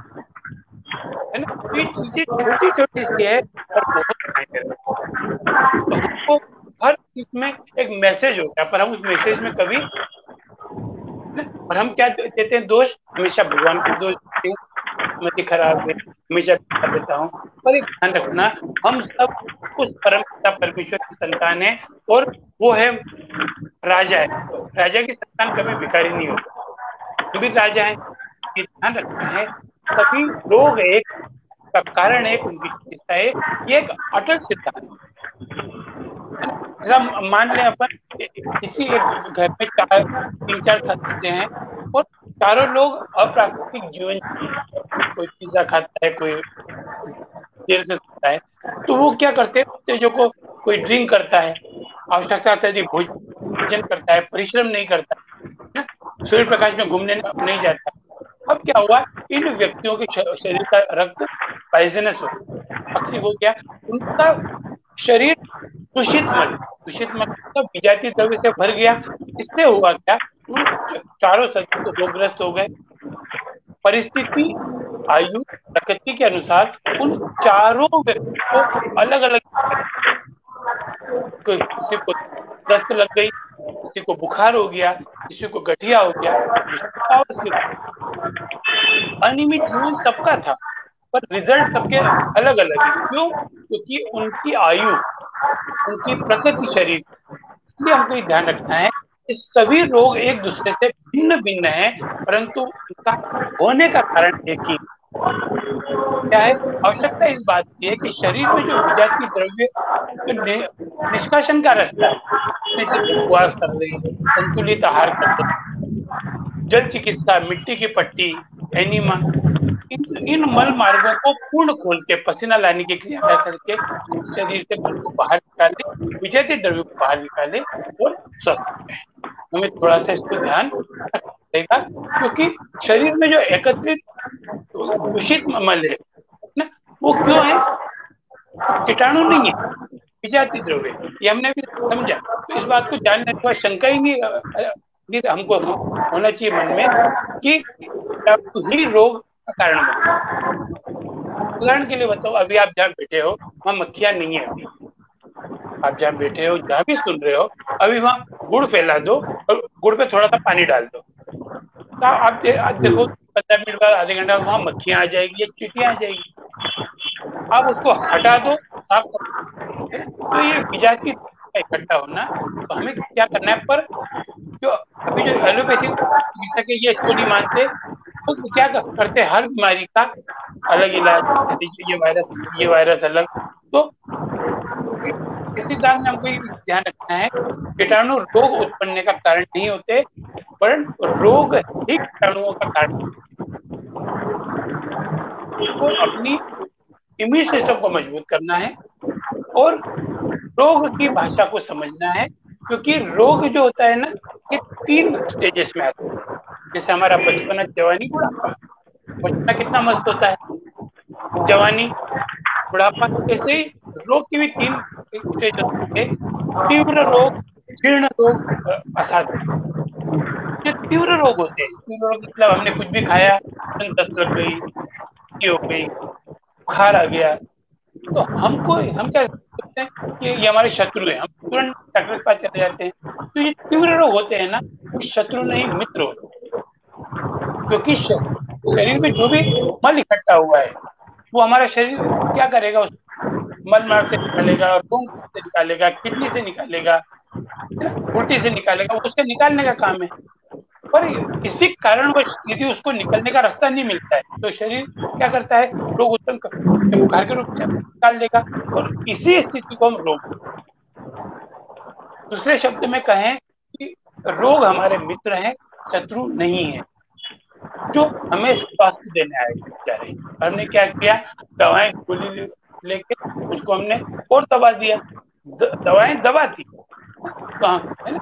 Speaker 2: है ना, तो ये चीजें छोटी छोटी सी है और बहुत मायने रखती है। तो हमको हर चीज में एक मैसेज होता है, पर हम उस मैसेज में कभी, है ना, और हम क्या देते हैं दोष, हमेशा भगवान को दोष देते हैं, किस्मत खराब है, हमेशा कर देता हूँ। पर एक ध्यान रखना, हम सब उस परम पिता परमेश्वर की संतान है, और वो है राजा है, तो राजा की संतान कभी भिखारी नहीं होती, हम भी राजा है, ये ध्यान रखना है। सभी लोग एक का कारण एक, उनकी चिकित्सा है, ये एक अटल सिद्धांत है ना। जैसा मान लें अपन किसी एक घर में चार, तीन चार सदस्य हैं, और चारों लोग अप्राकृतिक जीवन, कोई पिज्जा खाता है, कोई देर से सोता है, तो वो क्या करते हैं, तेजों को, कोई ड्रिंक करता है, आवश्यकता अत्यधिक भोजन करता है, परिश्रम नहीं करता है ना, सूर्य प्रकाश में घूमने नहीं जाता। अब क्या हुआ, इन व्यक्तियों के शरीर का रक्त पॉइजनस हो, टॉक्सिक हो गया, उनका शरीर दूषित मल मतलब विजातीय द्रव्य से भर गया। इससे हुआ क्या, उन चारों सदस्य रोगग्रस्त हो गए। परिस्थिति, आयु, प्रकृति के अनुसार उन चारों व्यक्ति को अलग अलग, किसी को दस्त लग गई, किसी को बुखार हो गया, किसी को गठिया हो गया, किसी को बवासीर। अनियमित जीवन सबका था, पर रिजल्ट सबके अलग अलग है। क्यों? क्योंकि उनकी आयु, उनकी प्रकृति शरीर, इसलिए हमको ये ध्यान रखना है इस सभी रोग एक दूसरे से भिन्न भिन्न हैं, परंतु उनका होने का कारण एक ही क्या है। आवश्यकता इस बात की है कि शरीर में जो विजातीय द्रव्य जो निष्कासन का रास्ता है, जैसे उपवास कर रहे हैं, संतुलित आहार कर रहे हैं, जल चिकित्सा, मिट्टी की पट्टी, एनिमा, इन मल मार्गों को पूर्ण खोल के पसीना लाने की क्रिया करके शरीर से मल को बाहर निकाले, विजातीय द्रव्य को बाहर निकाले और स्वस्थ रहे। हमें थोड़ा सा इसको ध्यान रखना, क्योंकि शरीर में जो एकत्रित दूषित मल है ना, वो क्यों है? कीटाणु नहीं है, विजातीय द्रव्य। ये हमने भी समझा। तो इस बात को जानने के बाद शंका ही नहीं हमको होना चाहिए मन में कि ही रोग का कारण बनता है। उदाहरण के लिए बताओ, अभी आप जहाँ बैठे हो वहां मक्खियां नहीं है। अभी आप जहाँ बैठे हो, जहाँ भी सुन रहे हो, अभी वहां गुड़ फैला दो और गुड़ पे थोड़ा सा पानी डाल दो, तो आप देखो 15 मिनट बाद, आधे घंटा वहां मक्खियां आ जाएगी या चींटियां आ जाएगी। आप उसको हटा दो, साफ कर दो, है ना? तो ये विजातीय का इकट्ठा होना, तो हमें क्या करना है? पर जो अभी जो एलोपैथिक चिकित्सक है ये इसको नहीं मानते, तो क्या करते हैं? हर बीमारी का अलग इलाज, जैसे ये वायरस अलग। तो इस सिद्धांत में हमको ये ध्यान रखना है, कीटाणु रोग उत्पन्न का कारण नहीं होते, परंतु रोग ही कीटाणुओं का कारण। तो अपनी इम्यून सिस्टम को मजबूत करना है और रोग की भाषा को समझना है, क्योंकि रोग जो होता है ना, ये 3 स्टेजेस में आता है। जैसे हमारा बचपना, जवानी, बुढ़ापा। बचपना कितना मस्त होता है, जवानी, बुढ़ापा। ऐसे ही रोग की भी 3 स्टेज होते हैं: तीव्र रोग, जीर्ण रोग और असाध्य। जो तीव्र रोग होते हैं, तीव्र रोग मतलब हमने कुछ भी खाया, दस्त लग गई, हो गई, बुखार आ गया, तो हम क्या सोचते हैं कि ये हमारे शत्रु हैं, हम तुरंत डॉक्टर के पास चले जाते हैं। तो ये तीव्र रोग होते हैं ना, वो शत्रु नहीं मित्र होते हैं, क्योंकि शरीर में जो भी मल इकट्ठा हुआ है वो हमारा शरीर क्या करेगा? उस मल मार्ग से निकालेगा, और खून से निकालेगा, किडनी से निकालेगा, है ना, उल्टी से निकालेगा, उसके निकालने का काम है। पर इसी कारणवश यदि उसको निकलने का रास्ता नहीं मिलता है, तो शरीर क्या करता है? रोग उत्पन्न बुखार के रूप में निकाल देगा, और इसी स्थिति को हम रोग। दूसरे शब्द में कहें कि रोग हमारे मित्र हैं, शत्रु नहीं है, जो हमें स्वास्थ्य देने आए जा रहे हैं। हमने क्या किया? दवाएं गोली लेके उसको हमने और दबा दिया। दवाएं दबा दी, तो है ना,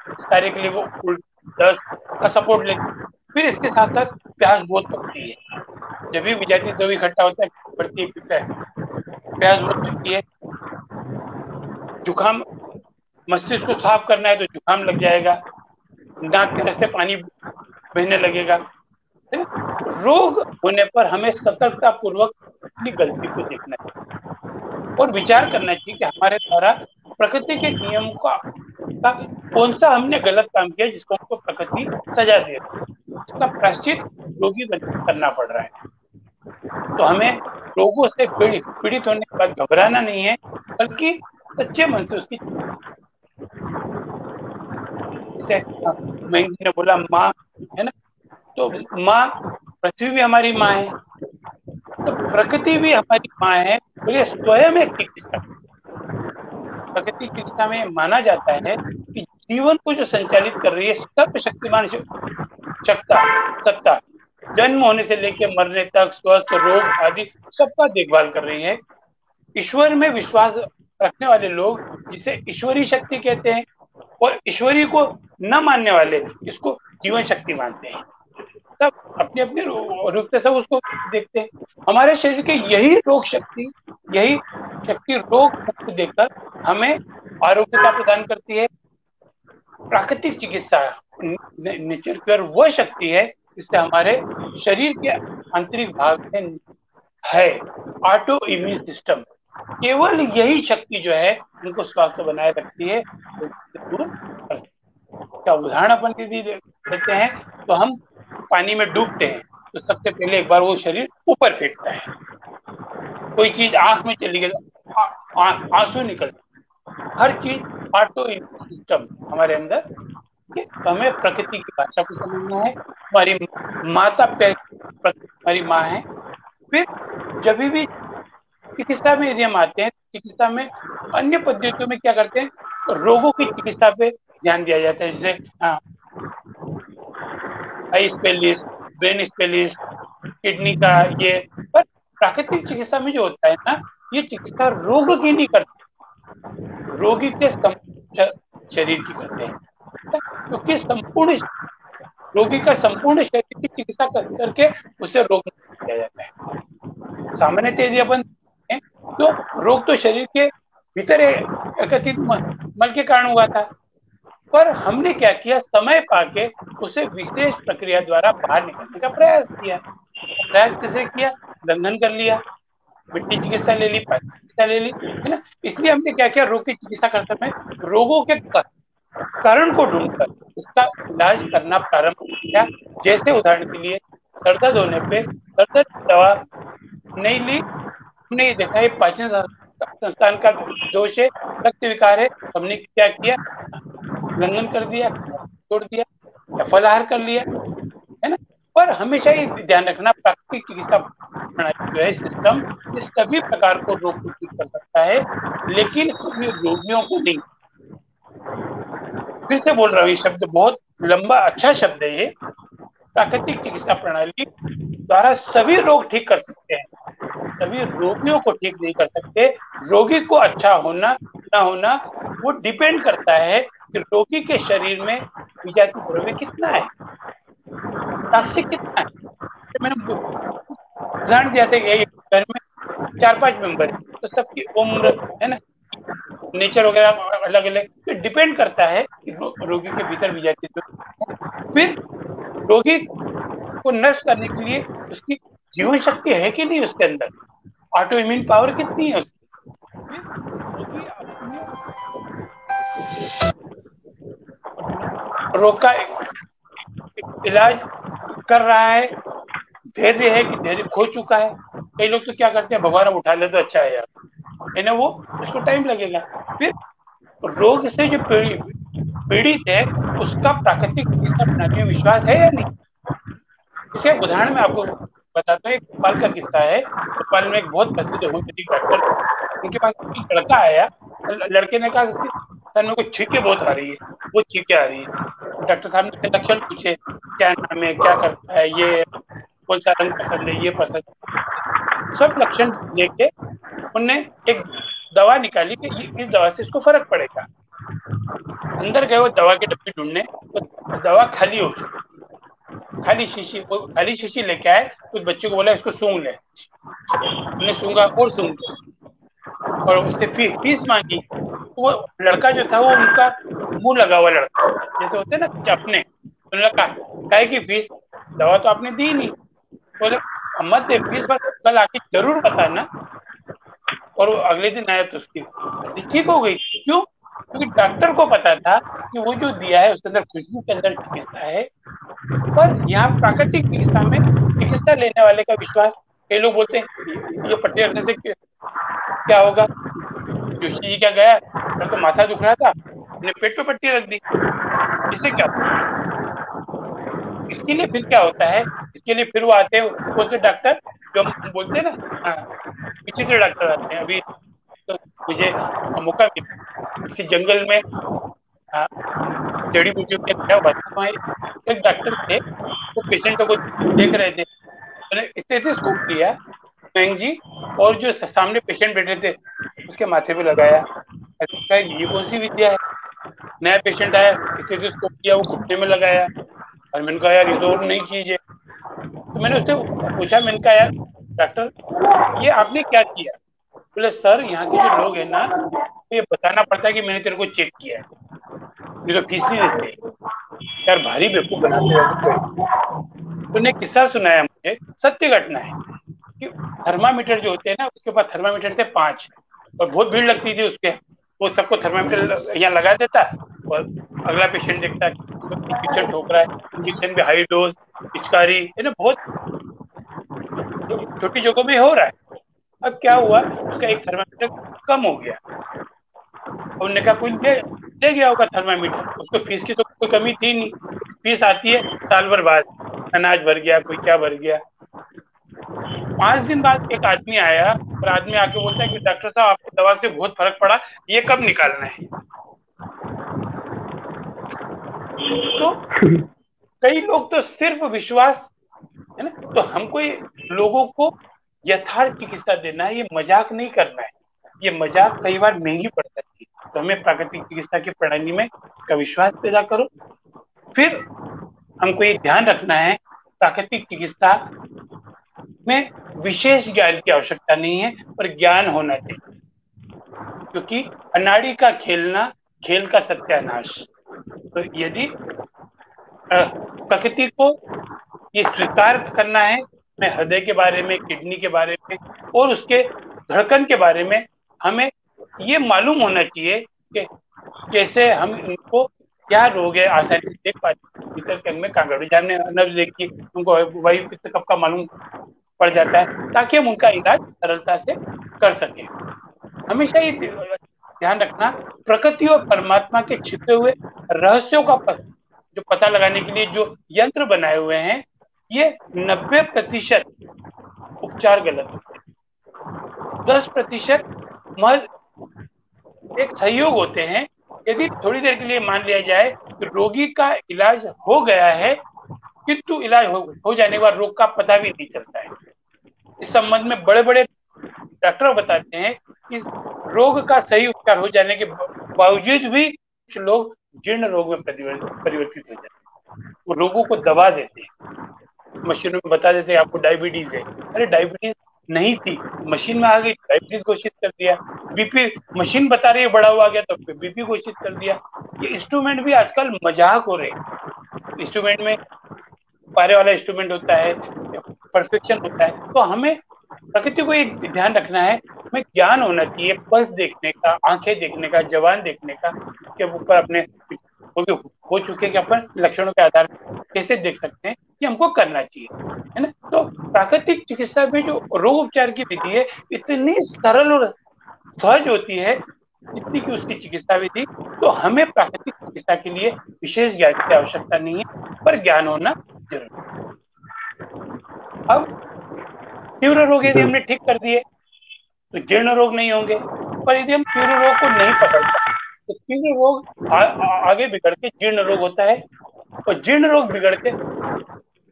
Speaker 2: इस कार्य के लिए वो दस्त का सपोर्ट लेती। फिर इसके साथ साथ प्यास बहुत लगती है, जब भी विजातीय द्रव्य इकट्ठा होता है, बढ़ती है प्यास बहुत लगती है। जुकाम, मस्तिष्क को साफ करना है तो जुकाम लग जाएगा, नाक के रास्ते पानी बहने लगेगा, है ना? रोग होने पर हमें सतर्कता पूर्वक अपनी गलती को देखना चाहिए और विचार करना चाहिए कि हमारे द्वारा प्रकृति के नियम का कौन सा हमने गलत काम किया जिसको हमको प्रकृति सजा दे, उसका प्रायश्चित रोगी करना पड़ रहा है। तो हमें रोगों से पीड़ित होने के बाद घबराना नहीं है, बल्कि सच्चे मन से उसकी, जैसे मयंक जी ने बोला माँ, है ना, तो माँ, पृथ्वी भी हमारी माँ है, तो प्रकृति भी हमारी माँ है, और ये स्वयं एक चिकित्सा। प्रकृति चिकित्सा में माना जाता है कि जीवन को जो संचालित कर रही है सर्वशक्तिमान सत्ता, जन्म होने से लेकर मरने तक, स्वस्थ, रोग आदि सबका देखभाल कर रही है। ईश्वर में विश्वास रखने वाले लोग जिसे ईश्वरीय शक्ति कहते हैं, और ईश्वरी को न मानने वाले इसको जीवन शक्ति मानते हैं। सब अपने अपने रूप से सब उसको देखते हैं। हमारे शरीर के यही शक्ति रोग मुक्त देकर हमें आरोग्यता प्रदान करती है। प्राकृतिक चिकित्सा, नेचर क्योर वो शक्ति है जिससे हमारे शरीर के आंतरिक भाग में है ऑटो इम्यून सिस्टम। केवल यही शक्ति जो है उनको स्वास्थ्य बनाए रखती है। का उदाहरण अपन यदि देते हैं तो हम पानी में डूबते हैं तो सबसे पहले एक बार वो शरीर ऊपर फेंकता है, कोई चीज आंख में चली गई, आंसू निकलते, हर चीज ऑटो इम्यून सिस्टम हमारे अंदर कि हमें प्रकृति की भाषा को समझना है। हमारी माता हमारी माँ है। फिर जब भी चिकित्सा में यदि हम आते हैं, चिकित्सा में अन्य पद्धतियों में क्या करते हैं, रोगों की चिकित्सा पे ध्यान दिया जाता है, जैसे eye specialist, brain specialist, kidney का ये। पर प्राकृतिक चिकित्सा में जो होता है ना, ये चिकित्सा रोग की नहीं करते, रोगी के शरीर की करते हैं, क्योंकि संपूर्ण रोगी का संपूर्ण शरीर की चिकित्सा करके उसे रोग मुक्त किया जाता है। सामान्यतः यदि अपन देखें, तो रोग तो शरीर के भीतर एकत्रित मल के कारण हुआ था, पर हमने क्या किया, समय पाके उसे विशेष प्रक्रिया द्वारा बाहर निकालने का प्रयास किया। प्रयास कैसे किया, लंघन कर लिया, मिट्टी चिकित्सा ले ली, पानी चिकित्सा ले ली, है ना। इसलिए हमने क्या किया, रोग की चिकित्सा करते समय रोगों के कारण को ढूंढकर उसका इलाज करना प्रारंभ किया। जैसे उदाहरण के लिए सर दर्द होने पे सर दर्द दवा नहीं ली, हमने ये देखा ये पाचन संस्थान का दोष है, रक्त विकार है, हमने क्या किया, लंघन कर दिया, छोड़ दिया या फलाहार कर लिया, है ना। पर हमेशा ये ध्यान रखना, प्राकृतिक चिकित्सा प्रणाली जो है, सिस्टम, इस सभी प्रकार को रोग को ठीक कर सकता है, लेकिन सभी रोगियों को नहीं। फिर से बोल रहा हूँ, ये शब्द बहुत लंबा अच्छा शब्द है ये। प्राकृतिक चिकित्सा प्रणाली द्वारा सभी रोग ठीक कर सकते हैं, सभी रोगियों को ठीक नहीं कर सकते। रोगी को अच्छा होना ना होना वो डिपेंड करता है कि रोगी के शरीर में विजातीय द्रव्य कितना है, टॉक्सिक कितना है। तो मैंने उदाहरण दिया था, एक घर में 4-5 मेंबर है, तो सबकी उम्र, है ना, नेचर वगैरह अलग अलग, तो डिपेंड करता है कि रोगी के भीतर विजातीय द्रव्य। फिर रोगी को नष्ट करने के लिए उसकी जीवन शक्ति है कि नहीं उसके अंदर, ऑटो इम्यून पावर कितनी है उसकी। फिर रोगी अपने रोग का इलाज कर रहा है, धैर्य है कि धैर्य खो चुका है। कई लोग तो क्या करते हैं, भगवान उठा ले तो अच्छा है यार, है ना, वो उसको टाइम लगेगा। फिर रोग से जो पीड़ित है उसका प्राकृतिक चिकित्सा प्रणाली में विश्वास है या नहीं। इसे उदाहरण में आपको बताता हूँ, एक भोपाल का किस्सा है। भोपाल में एक बहुत प्रसिद्ध होम्योपैथिक डॉक्टर, उनके पास एक लड़का आया, लड़के ने कहा सर मेरे को छींके बहुत आ रही है, वो छींके आ रही है। डॉक्टर साहब ने लक्षण पूछे, क्या नाम है, क्या करता है, ये कौन सा रंग पसंद है, ये पसंद है, सब लक्षण लेके उनने एक दवा निकाली कि इस दवा से इसको फर्क पड़ेगा। अंदर गए वो दवा की डब्बी ढूंढने, तो दवा खाली हो चुकी, खाली शीशी लेके आए, कुछ बच्चे को बोला इसको सूंघ ले, उन्हें सूंघा और सूंघ लिया, और उससे फीस मांगी। तो वो लड़का जो था वो उनका मुंह लगा हुआ लड़का, जैसे होते ना अपने, उन्होंने कहा कि फीस, दवा तो आपने दी नहीं। बोले मत दे फीस, पर कल आके जरूर बताना। और वो अगले दिन आया तो उसकी सर्दी ठीक हो गई। क्यों? क्योंकि डॉक्टर को पता था कि वो जो दिया है उसके अंदर खुशबू के अंदर चिकित्सा है। पर यहाँ प्राकृतिक चिकित्सा में चिकित्सा लेने वाले का विश्वास, कई लोग बोलते हैं ये पट्टी रखने से क्या होगा, जोशी जी क्या गया, तो माथा दुख रहा था, अपने पेट पे पट्टी रख दी, इससे क्या। इसके लिए फिर क्या होता है, इसके लिए फिर वो आते हैं, कौन से डॉक्टर जो हम बोलते हैं ना, विचित्र डॉक्टर आते हैं। अभी तो मुझे मौका मिला किसी जंगल में जड़ी बूटियों के क्या हुआ था, एक डॉक्टर थे, वो पेशेंटों को देख रहे थे, उन्होंने स्टेथोस्कोप लिया मयंक जी, और जो सामने पेशेंट बैठे थे उसके माथे पे लगाया। ये कौन सी विद्या है, नया पेशेंट आया, स्टेथोस्कोप लिया, वो घुटने में लगाया, और मैंने कहा यार ये तो और नई चीज है। तो मैंने उससे पूछा, मैंने कहा यार डॉक्टर ये आपने क्या किया। बोले सर यहाँ के जो लोग हैं ना, तो ये बताना पड़ता है कि मैंने तेरे को चेक किया है, ये तो फीस नहीं देते यार, भारी बेवकूफ बनाते हैं। तो ने किस्सा सुनाया मुझे, सत्य घटना है, कि थर्मामीटर जो होते हैं ना, उसके पास थर्मामीटर थे 5, और बहुत भीड़ लगती थी उसके, वो सबको थर्मामीटर यहाँ लगा देता, और अगला पेशेंट देखता है इंजेक्शन ठोक रहा है, इंजेक्शन भी हाई डोज, पिचकारी, है ना, बहुत छोटी जगहों में हो रहा है। अब क्या हुआ, उसका एक थर्मामीटर कम हो गया, उन्होंने कहा कोई दे गया होगा थर्मामीटर, उसको फीस की तो कोई कमी थी नहीं, फीस आती है साल भर बाद, अनाज भर गया, कोई क्या भर गया। 5 दिन बाद एक आदमी आया और आदमी आके बोलता है कि डॉक्टर साहब आपको दवा से बहुत फर्क पड़ा, ये कब निकालना है। तो कई लोग तो सिर्फ विश्वास, है ना, तो हमको लोगों को यथार्थ चिकित्सा देना है, ये मजाक नहीं करना है। ये मजाक कई बार महंगी पड़ सकती है, तो हमें प्राकृतिक चिकित्सा की प्रणाली में का विश्वास पैदा करो। फिर हमको ये ध्यान रखना है, प्राकृतिक चिकित्सा में विशेष ज्ञान की आवश्यकता नहीं है, पर ज्ञान होना चाहिए, क्योंकि अनाड़ी का खेलना खेल का सत्यानाश। तो यदि प्रकृति को ये स्वीकार करना है, मैं हृदय के बारे में, किडनी के बारे में और उसके धड़कन के बारे में हमें ये मालूम होना चाहिए कि कैसे हम इनको क्या रोग है आसानी से देख पाते। भीतर के अंग में कांगड़ू जानने नब्ज देखिए, उनको वायु पित्त कफ का मालूम पड़ जाता है, ताकि हम उनका इलाज सरलता से कर सकें। हमेशा ये ध्यान रखना, प्रकृति और परमात्मा के छिपे हुए रहस्यों का जो पता लगाने के लिए जो यंत्र बनाए हुए हैं, ये 90% उपचार गलत होते हैं, 10% महज एक सहयोग होते हैं। यदि थोड़ी देर के लिए मान लिया जाए कि रोगी का इलाज हो गया है, किंतु इलाज हो जाने के बाद रोग का पता भी नहीं चलता है। इस संबंध में बड़े बड़े डॉक्टर बताते हैं कि रोग का सही उपचार हो जाने के बावजूद भी कुछ लोग जीर्ण रोग में परिवर्तित हो जाते हैं। वो रोगों को दबा देते हैं, मशीनों में बता देते हैं आपको डायबिटीज है, अरे डायबिटीज नहीं थी, मशीन में आ गई डायबिटीज घोषित कर दिया। बीपी मशीन बता रही है बढ़ा हुआ गया तो बीपी घोषित कर दिया। ये इंस्ट्रूमेंट भी आजकल मजाक हो रहे हैं। इंस्ट्रूमेंट में पारे वाला इंस्ट्रूमेंट होता है, परफेक्शन होता है। तो हमें प्रकृति को एक ध्यान रखना है, हमें ज्ञान होना चाहिए, पल्स देखने का, आंखें देखने का, जबान देखने का, इसके ऊपर अपने हो चुके कि अपन लक्षणों के आधार पर कैसे देख सकते हैं, ये हमको करना चाहिए, है ना। तो प्राकृतिक चिकित्सा में जो रोग उपचार की विधि है, इतनी सरल और सहज होती है जितनी की उसकी चिकित्सा विधि। तो हमें प्राकृतिक चिकित्सा के लिए विशेष ज्ञान की आवश्यकता नहीं है, पर ज्ञान होना जरूरी। अब तीव्र रोग यदि हमने ठीक कर दिए तो जीर्ण रोग नहीं होंगे, पर यदि हम तीव्र रोग को नहीं पकड़ पाए तो तीव्र रोग आगे बिगड़ के जीर्ण रोग होता है, और जीर्ण रोग बिगड़ के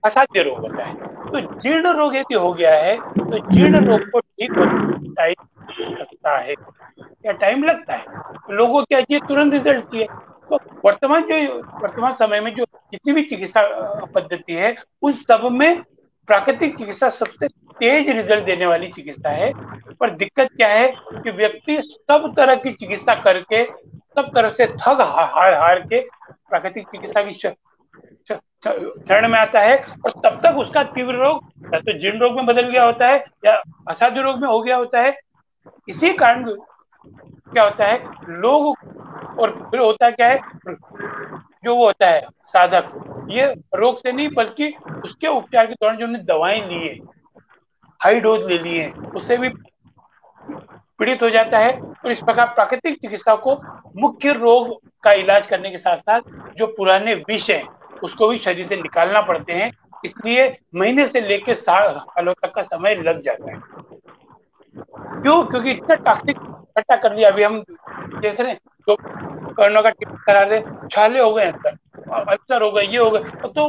Speaker 2: असाध्य रोग होता है। तो जीर्ण रोग यदि हो गया है तो जीर्ण रोग को ठीक होने टाइम लगता है या टाइम लगता है। लोगों क्या चाहिए, तुरंत रिजल्ट चाहिए। तो वर्तमान समय में जो जितनी भी चिकित्सा पद्धति है, उन सब में प्राकृतिक चिकित्सा सबसे तेज रिजल्ट देने वाली चिकित्सा है। पर दिक्कत क्या है कि व्यक्ति सब तरह की चिकित्सा करके, सब तरह से थक हार हार के प्राकृतिक चिकित्सा की शरण में आता है, और तब तक उसका तीव्र रोग या तो जीर्ण रोग में बदल गया होता है या असाध्य रोग में हो गया होता है। इसी कारण क्या होता है, लोग, और फिर होता क्या है, जो वो होता है साधक, ये रोग से नहीं बल्कि उसके उपचार के दौरान जो उन्होंने दवाएं ली है, हाई डोज ले ली है, उससे भी पीड़ित हो जाता है। और इस प्रकार प्राकृतिक चिकित्सा को मुख्य रोग का इलाज करने के साथ साथ जो पुराने विष हैं उसको भी शरीर से निकालना पड़ते हैं। इसलिए महीने से लेकर सालों तक का समय लग जाता है। क्यों? क्योंकि इतना टॉक्सिक इकट्ठा कर लिया। अभी हम देख रहे हैं तो कर्णों का टिकट करा रहे, छाले हो गए, अल्सर हो गए, ये हो गए, तो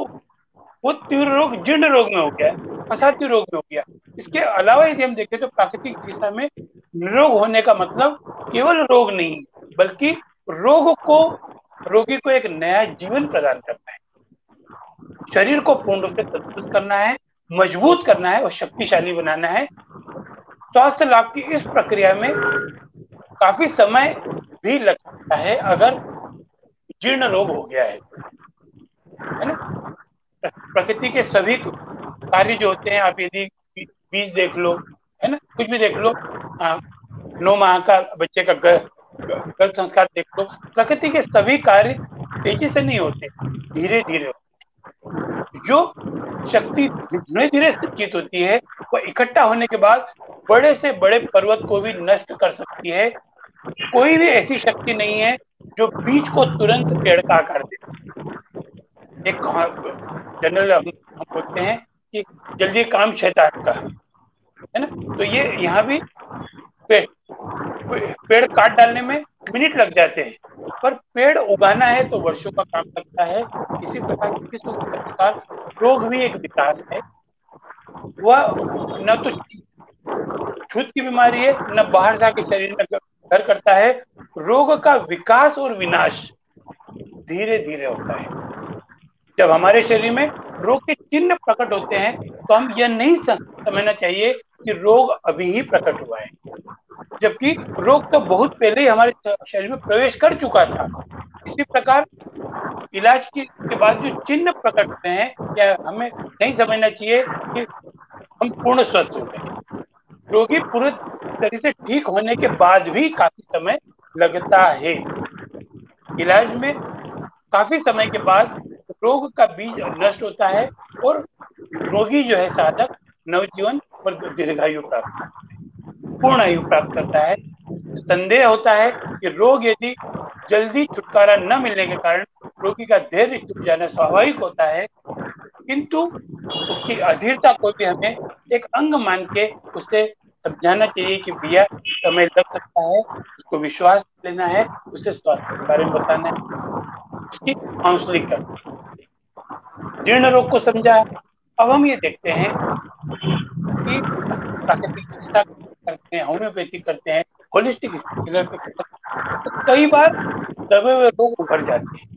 Speaker 2: वो तीव्र रोग जीर्ण रोग में हो गया, असाध्य रोग में हो गया। इसके अलावा यदि हम देखें तो प्राकृतिक चिकित्सा में निरोग होने का मतलब केवल रोग नहीं, बल्कि रोगी को एक नया जीवन प्रदान करना है, शरीर को पूर्ण रूप से तंदुरुस्त करना है, मजबूत करना है और शक्तिशाली बनाना है। स्वास्थ्य लाभ की इस प्रक्रिया में काफी समय भी लग सकता है अगर जीर्ण रोग हो गया है ना। प्रकृति के सभी कार्य जो होते हैं, आप यदि बीज देख लो, है ना, कुछ भी देख लो, 9 माह का बच्चे का गर्भ संस्कार देख लो, प्रकृति के सभी कार्य तेजी से नहीं होते, धीरे धीरे होते। जो शक्ति धीरे धीरे संचित होती है वह इकट्ठा होने के बाद बड़े से बड़े पर्वत को भी नष्ट कर सकती है। कोई भी ऐसी शक्ति नहीं है जो बीज को तुरंत पेड़ का आकार दे। एक जनरल हम बोलते हैं कि जल्दी काम शैतान का, है ना। तो ये यहाँ भी पे, पेड़ काट डालने में मिनट लग जाते हैं, पर पेड़ उगाना है तो वर्षों का काम लगता है। इसी प्रकार रोग भी एक विकास है। वह न तो छूत की बीमारी है, न बाहर से आके शरीर में घर करता है। रोग का विकास और विनाश धीरे धीरे होता है। जब हमारे शरीर में रोग के चिन्ह प्रकट होते हैं तो हम यह नहीं समझना चाहिए कि रोग अभी ही प्रकट हुआ है, जबकि रोग तो बहुत पहले ही हमारे शरीर में प्रवेश कर चुका था। इसी प्रकार इलाज के बाद जो चिन्ह प्रकट होते हैं, या हमें नहीं समझना चाहिए कि हम पूर्ण स्वस्थ हो गए। रोगी पूरे तरह से ठीक होने के बाद भी काफी समय लगता है। इलाज में काफी समय के बाद रोग का बीज नष्ट होता है और रोगी जो है साधक नवजीवन और दीर्घायु प्राप्त, पूर्ण आयु प्राप्त करता है। संदेह होता है कि रोग यदि जल्दी छुटकारा न मिलने के कारण रोगी का धैर्य टूट जाना स्वाभाविक होता है, किंतु उसकी अधीरता को भी हमें एक अंग मान के उसे समझाना चाहिए कि भैया समय लग सकता है, उसको विश्वास लेना है, उसे स्वास्थ्य के बारे में बताना है, उसकी काउंसलिंग करना। जीर्ण रोग को समझा। अब हम ये देखते हैं कि प्राकृतिक चिकित्सा करते हैं, होम्योपैथी करते हैं, होलिस्टिक हीलर पे करते हैं, तो कई बार दबे हुए रोग उभर जाते हैं,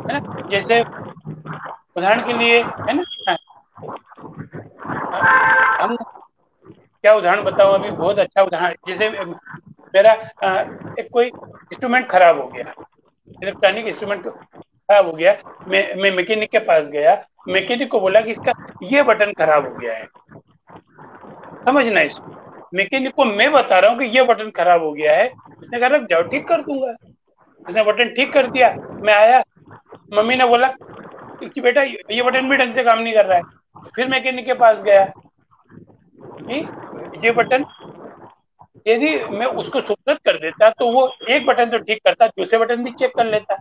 Speaker 2: है ना। जैसे उदाहरण के लिए, है ना, हम क्या उदाहरण बताऊं, अभी बहुत अच्छा उदाहरण, जैसे मेरा एक कोई इंस्ट्रूमेंट खराब हो गया, इलेक्ट्रॉनिक इंस्ट्रूमेंट खराब हो गया। मैं मैकेनिक के पास गया, मैकेनिक को बोला कि इसका ये बटन खराब हो गया है। समझना, इस मैकेनिक को मैं बता रहा हूँ कि ये बटन खराब हो गया है, उसने कहा जाओ ठीक कर दूंगा। उसने बटन ठीक कर दिया, मैं आया, मम्मी ने बोला कि बेटा ये बटन भी ढंग से काम नहीं कर रहा है। फिर मैकेनिक के पास गया कि ये बटन, यदि मैं उसको सुकृत कर देता तो वो एक बटन तो ठीक करता, दूसरे बटन भी चेक कर लेता।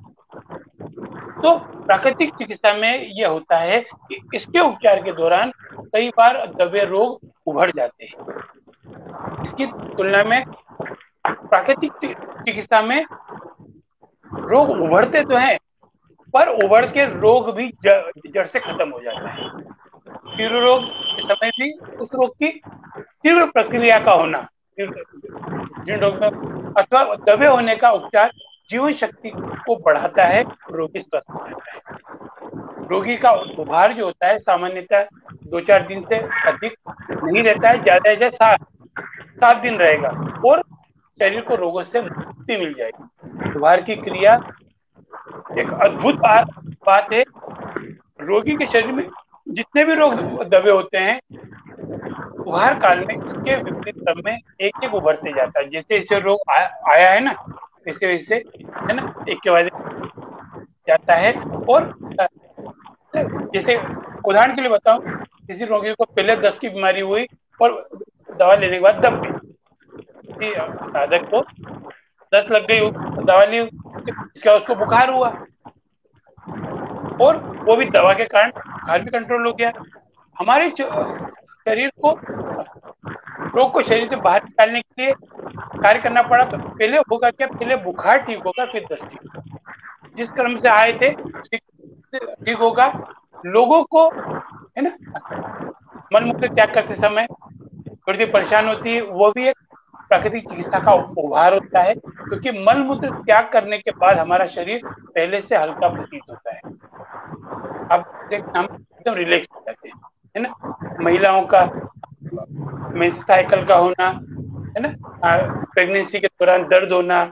Speaker 2: तो प्राकृतिक चिकित्सा में यह होता है कि इसके उपचार के दौरान कई बार दबे रोग उभर जाते हैं। इसकी तुलना में प्राकृतिक चिकित्सा में रोग उभरते तो हैं, पर उभर के रोग भी जड़ से खत्म हो जाता है। तीव्र रोग के समय भी उस रोग की तीव्र प्रक्रिया का होना, जिन रोग में अथवा दबे होने का उपचार जीवन शक्ति को बढ़ाता है, रोगी स्वस्थ हो जाता है। रोगी का उभार जो होता है सामान्यतः 2-4 दिन से अधिक नहीं रहता है, ज्यादा 7 दिन रहेगा और शरीर को रोगों से मुक्ति मिल जाएगी। उभार की क्रिया एक अद्भुत बात है। रोगी के शरीर में जितने भी रोग दबे होते हैं, उभार काल में इसके विपरीत क्रम में एक एक उभरते जाता है। जैसे इसे रोग आया है ना, वैसे वैसे, है ना, एक के बाद जाता है। और जैसे उदाहरण के लिए बताऊं, किसी रोगी को पहले दस्त की बीमारी हुई और दवा लेने के बाद दब गई, साधक को दस्त लग गई, दवा ली, इसका उसको बुखार हुआ और वो भी दवा के कारण बुखार भी कंट्रोल हो गया। हमारे शरीर को, रोग को शरीर से बाहर निकालने के लिए कार्य करना पड़ा, तो पहले होगा क्या, पहले बुखार ठीक होगा, फिर दस्त ठीक होगा। जिस क्रम से आए थे ठीक होगा। लोगों को, है ना, मलमूत्र त्याग करते समय थोड़ी परेशान होती है, वो भी एक प्राकृतिक चिकित्सा का उभार होता है, क्योंकि मलमूत्र त्याग करने के बाद हमारा शरीर पहले से हल्का प्रतीत होता है। अब हम एकदम रिलैक्स हो जाते हैं, है ना। महिलाओं का मेंस साइकिल का होना, है ना, प्रेगनेंसी के दौरान दर्द होना,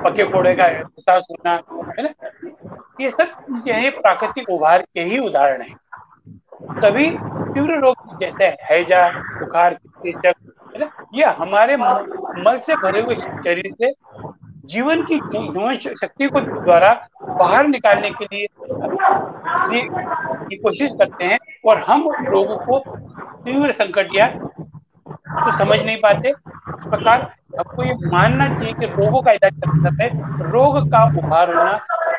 Speaker 2: पके फोड़े का एहसास होना, है ना, ये सब चीजें प्राकृतिक उभार के ही उदाहरण है। तभी तीव्र रोग जैसे हैजा, बुखार, चेचक, है ना, ये हमारे मल से भरे हुए शरीर से जीवन जीवन शक्ति को द्वारा बाहर निकालने के लिए की कोशिश करते हैं, और हम रोगों को तीव्र संकट या तो समझ नहीं पाते। इस प्रकार हमको ये मानना चाहिए कि रोगों का इलाज करते समय रोग का उभार होना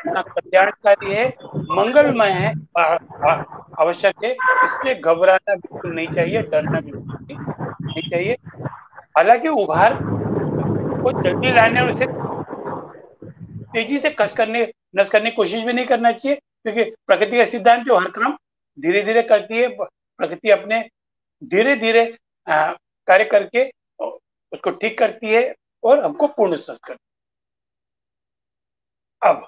Speaker 2: अपना कल्याणकारी है, मंगलमय है, आवश्यक है। इसलिए घबराना बिल्कुल नहीं चाहिए, डरना बिल्कुल नहीं चाहिए। हालांकि उभार को जल्दी लाने और उसे तेजी से नष्ट करने की कोशिश भी नहीं करना चाहिए, क्योंकि प्रकृति का सिद्धांत जो हर काम धीरे धीरे करती है। प्रकृति अपने धीरे धीरे कार्य करके उसको ठीक करती है और हमको पूर्ण स्वस्थ करती है। अब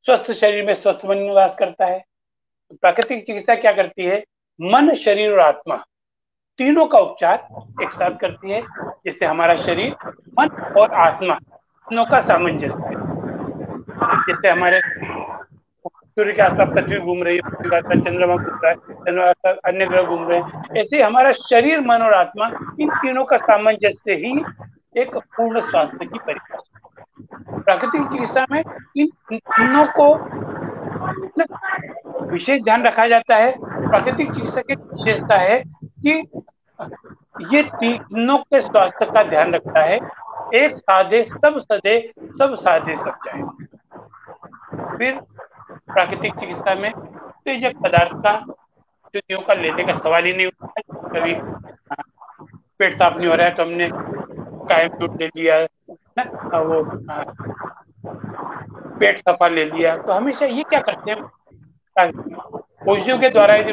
Speaker 2: स्वस्थ शरीर में स्वस्थ मन निवास करता है। तो प्राकृतिक चिकित्सा क्या करती है? मन, शरीर और आत्मा तीनों का उपचार एक साथ करती है, जिससे हमारा शरीर, मन और आत्मा तीनों का सामंजस्य है। जैसे हमारे सूर्य के आसपास पृथ्वी घूम रही है, पृथ्वी के आसपास चंद्रमा घूम रहा है, चंद्रमा के आसपास अन्य ग्रह घूम रहे हैं, ऐसे हमारा शरीर, मन और आत्मा, इन तीनों का सामंजस्य ही एक पूर्ण स्वास्थ्य की परिभाषा। प्राकृतिक चिकित्सा में इन तीनों को विशेष ध्यान रखा जाता है। प्राकृतिक चिकित्सा की विशेषता है कि ये तीनों के स्वास्थ्य का ध्यान रखता है। एक साधे सब सदे, सब साधे सब जाए। फिर प्राकृतिक चिकित्सा में उत्तेजक पदार्थ का, औषधियों का लेने का सवाल ही नहीं होता है। कभी पेट साफ नहीं हो रहा है तो हमने कायमचूट ले लिया ना, वो पेट सफा ले लिया। तो हमेशा ये क्या करते हैं, औषधियों के द्वारा यदि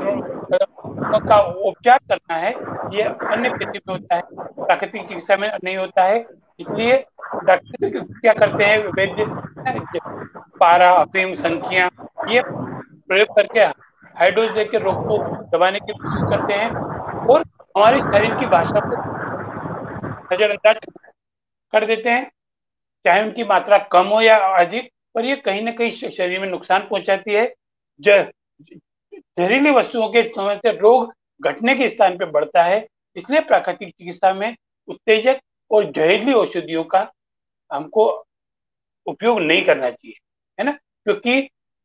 Speaker 2: का उपचार करना है, ये अन्य खेती में होता है, प्राकृतिक चिकित्सा में नहीं होता है। इसलिए डॉक्टर क्या करते हैं, वैद्य पारा, अफीम, संखियां ये प्रयोग करके हाई डोज देकर रोग को दबाने की कोशिश करते हैं और हमारे शरीर की भाषा को नजरअंदाज कर देते हैं, चाहे उनकी मात्रा कम हो या अधिक। पर ये कहीं ना कहीं शरीर में नुकसान पहुंचाती है। जहरीली वस्तुओं के इस्तेमाल से रोग घटने के स्थान पर बढ़ता है। इसलिए प्राकृतिक चिकित्सा में उत्तेजक और जहरीली औषधियों का हमको उपयोग नहीं करना चाहिए, है ना।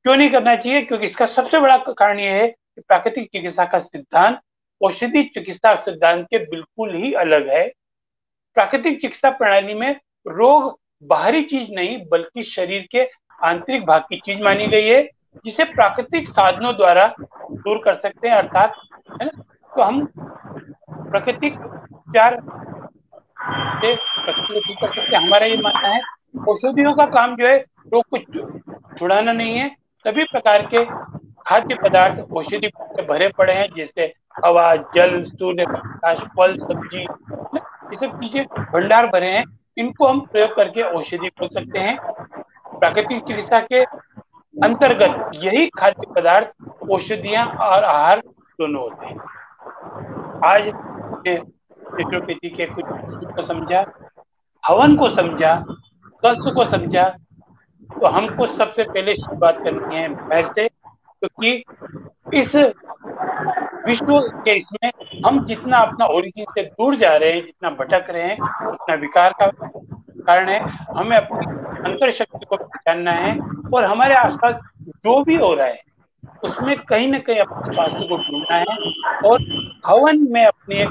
Speaker 2: क्यों नहीं करना चाहिए? क्योंकि इसका सबसे बड़ा कारण यह है कि प्राकृतिक चिकित्सा का सिद्धांत औषधि चिकित्सा सिद्धांत के बिल्कुल ही अलग है। प्राकृतिक चिकित्सा प्रणाली में रोग बाहरी चीज नहीं बल्कि शरीर के आंतरिक भाग की चीज मानी गई है, जिसे प्राकृतिक साधनों द्वारा दूर कर सकते हैं, अर्थात, है ना। तो हम प्राकृतिक उपचार से प्रकृति को ठीक कर सकते हैं। हमारा ये मानना है औषधियों का काम जो है रोग को छुड़ाना नहीं है। सभी प्रकार के खाद्य पदार्थ औषधि से भरे पड़े हैं, जैसे हवा, जल, सूर्य का प्रकाश, फल, सब्जी, ये सब चीजें भंडार भरे हैं। इनको हम प्रयोग करके औषधि बोल सकते हैं। प्राकृतिक चिकित्सा के अंतर्गत यही खाद्य पदार्थ, औषधियां और आहार दोनों होते हैं। आज नेचुरोपैथी के कुछ को समझा, हवन को समझा, स्वस्थ को समझा। तो हमको सबसे पहले शुरुआत करनी है भय से, क्योंकि इस विश्व के इसमें हम जितना अपना ओरिजिन से दूर जा रहे हैं, जितना भटक रहे हैं, उतना विकार का कारण है। हमें अपनी अंतर शक्ति को पहचानना है और हमारे आसपास जो भी हो रहा है उसमें कहीं ना कहीं अपने स्वास्थ्य को ढूंढना है और हवन में अपनी एक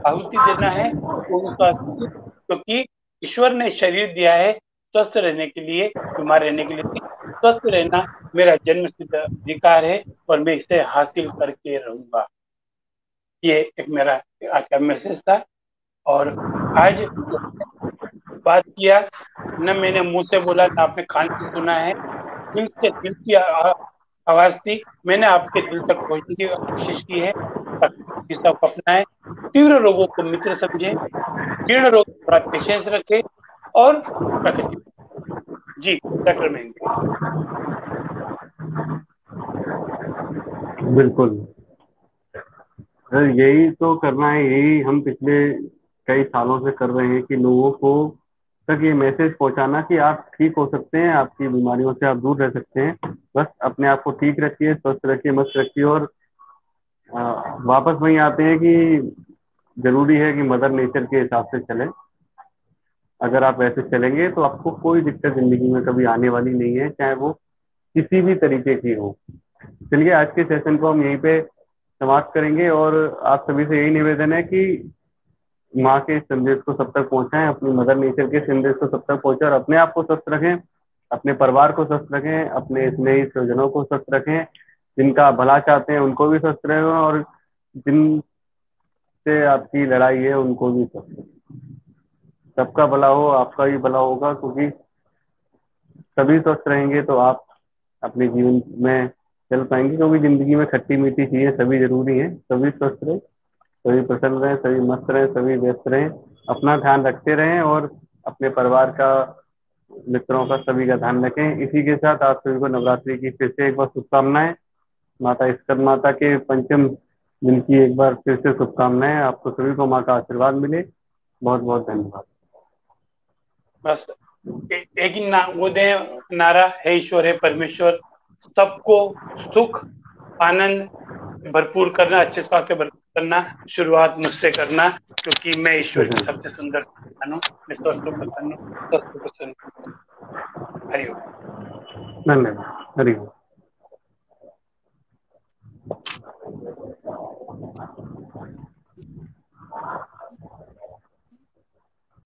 Speaker 2: आहुति देना है पूर्ण स्वास्थ्य की, क्योंकि ईश्वर ने शरीर दिया है स्वस्थ रहने के लिए, बीमार रहने के लिए। स्वस्थ रहना मेरा जन्म सिद्ध अधिकार है और मैं इसे हासिल करके रहूंगा। ये एक मेरा आज का मैसेज था। और आज बात किया न मैंने मुंह से बोला, न आपने कान से सुना है, दिल से, दिल की आवाज थी। मैंने आपके दिल तक पहुंचने की कोशिश की है। चिकित्सा को अपनाएं, तीव्र रोगों को मित्र समझें, जीर्ण रोग थोड़ा पेशेंस रखें और प्रकृति। जी डॉक्टर महेंद्र।
Speaker 1: बिल्कुल सर, यही तो करना है। यही हम पिछले कई सालों से कर रहे हैं कि लोगों को तक ये मैसेज पहुंचाना कि आप ठीक हो सकते हैं, आपकी बीमारियों से आप दूर रह सकते हैं। बस अपने आप को ठीक रखिए, स्वस्थ रखिए, मस्त रखिए। और वापस वहीं आते हैं कि जरूरी है कि मदर नेचर के हिसाब से चलें। अगर आप वैसे चलेंगे तो आपको कोई दिक्कत जिंदगी में कभी आने वाली नहीं है, चाहे वो किसी भी तरीके की हो। चलिए, आज के सेशन को हम यहीं पे समाप्त करेंगे और आप सभी से यही निवेदन है कि माँ के संदेश को सब तक पहुंचाएं, अपनी मदर नेचर के संदेश को सब तक पहुंचाएं और अपने आप को स्वस्थ रखें। अपने परिवार को स्वस्थ रखें, अपने स्नेही स्वजनों को स्वस्थ रखें, जिनका भला चाहते हैं उनको भी स्वस्थ रखें, और जिनसे आपकी लड़ाई है उनको भी स्वस्थ रखें। सबका भला हो, आपका भी भला होगा, क्योंकि सभी स्वस्थ रहेंगे तो आप अपने जीवन में चल पाएंगे। क्योंकि जिंदगी में खट्टी मीठी चीजें सभी जरूरी हैं। सभी स्वस्थ रहें, सभी प्रसन्न रहें, सभी मस्त रहें, सभी व्यस्त रहें, अपना ध्यान रखते रहें, और अपने परिवार का, मित्रों का, सभी का ध्यान रखें। इसी के साथ आप सभी को नवरात्रि की फिर से एक बार शुभकामनाएं। माता स्कंद माता के पंचम दिन की एक बार फिर से शुभकामनाएं। आपको सभी को माँ का आशीर्वाद मिले। बहुत बहुत धन्यवाद।
Speaker 2: बस एक ही वो दे नारा, है ईश्वर है परमेश्वर, सबको सुख आनंद भरपूर करना, अच्छे स्वास्थ्य भरपूर करना, शुरुआत मुझसे करना, क्योंकि मैं ईश्वर की सबसे सुंदर संतान हूँ। मैं स्वस्थ होकर प्रसन्न हूँ, स्वस्थ होकर प्रसन्न हूँ। हरि ओम।
Speaker 1: धन्यवाद। हरि ओम।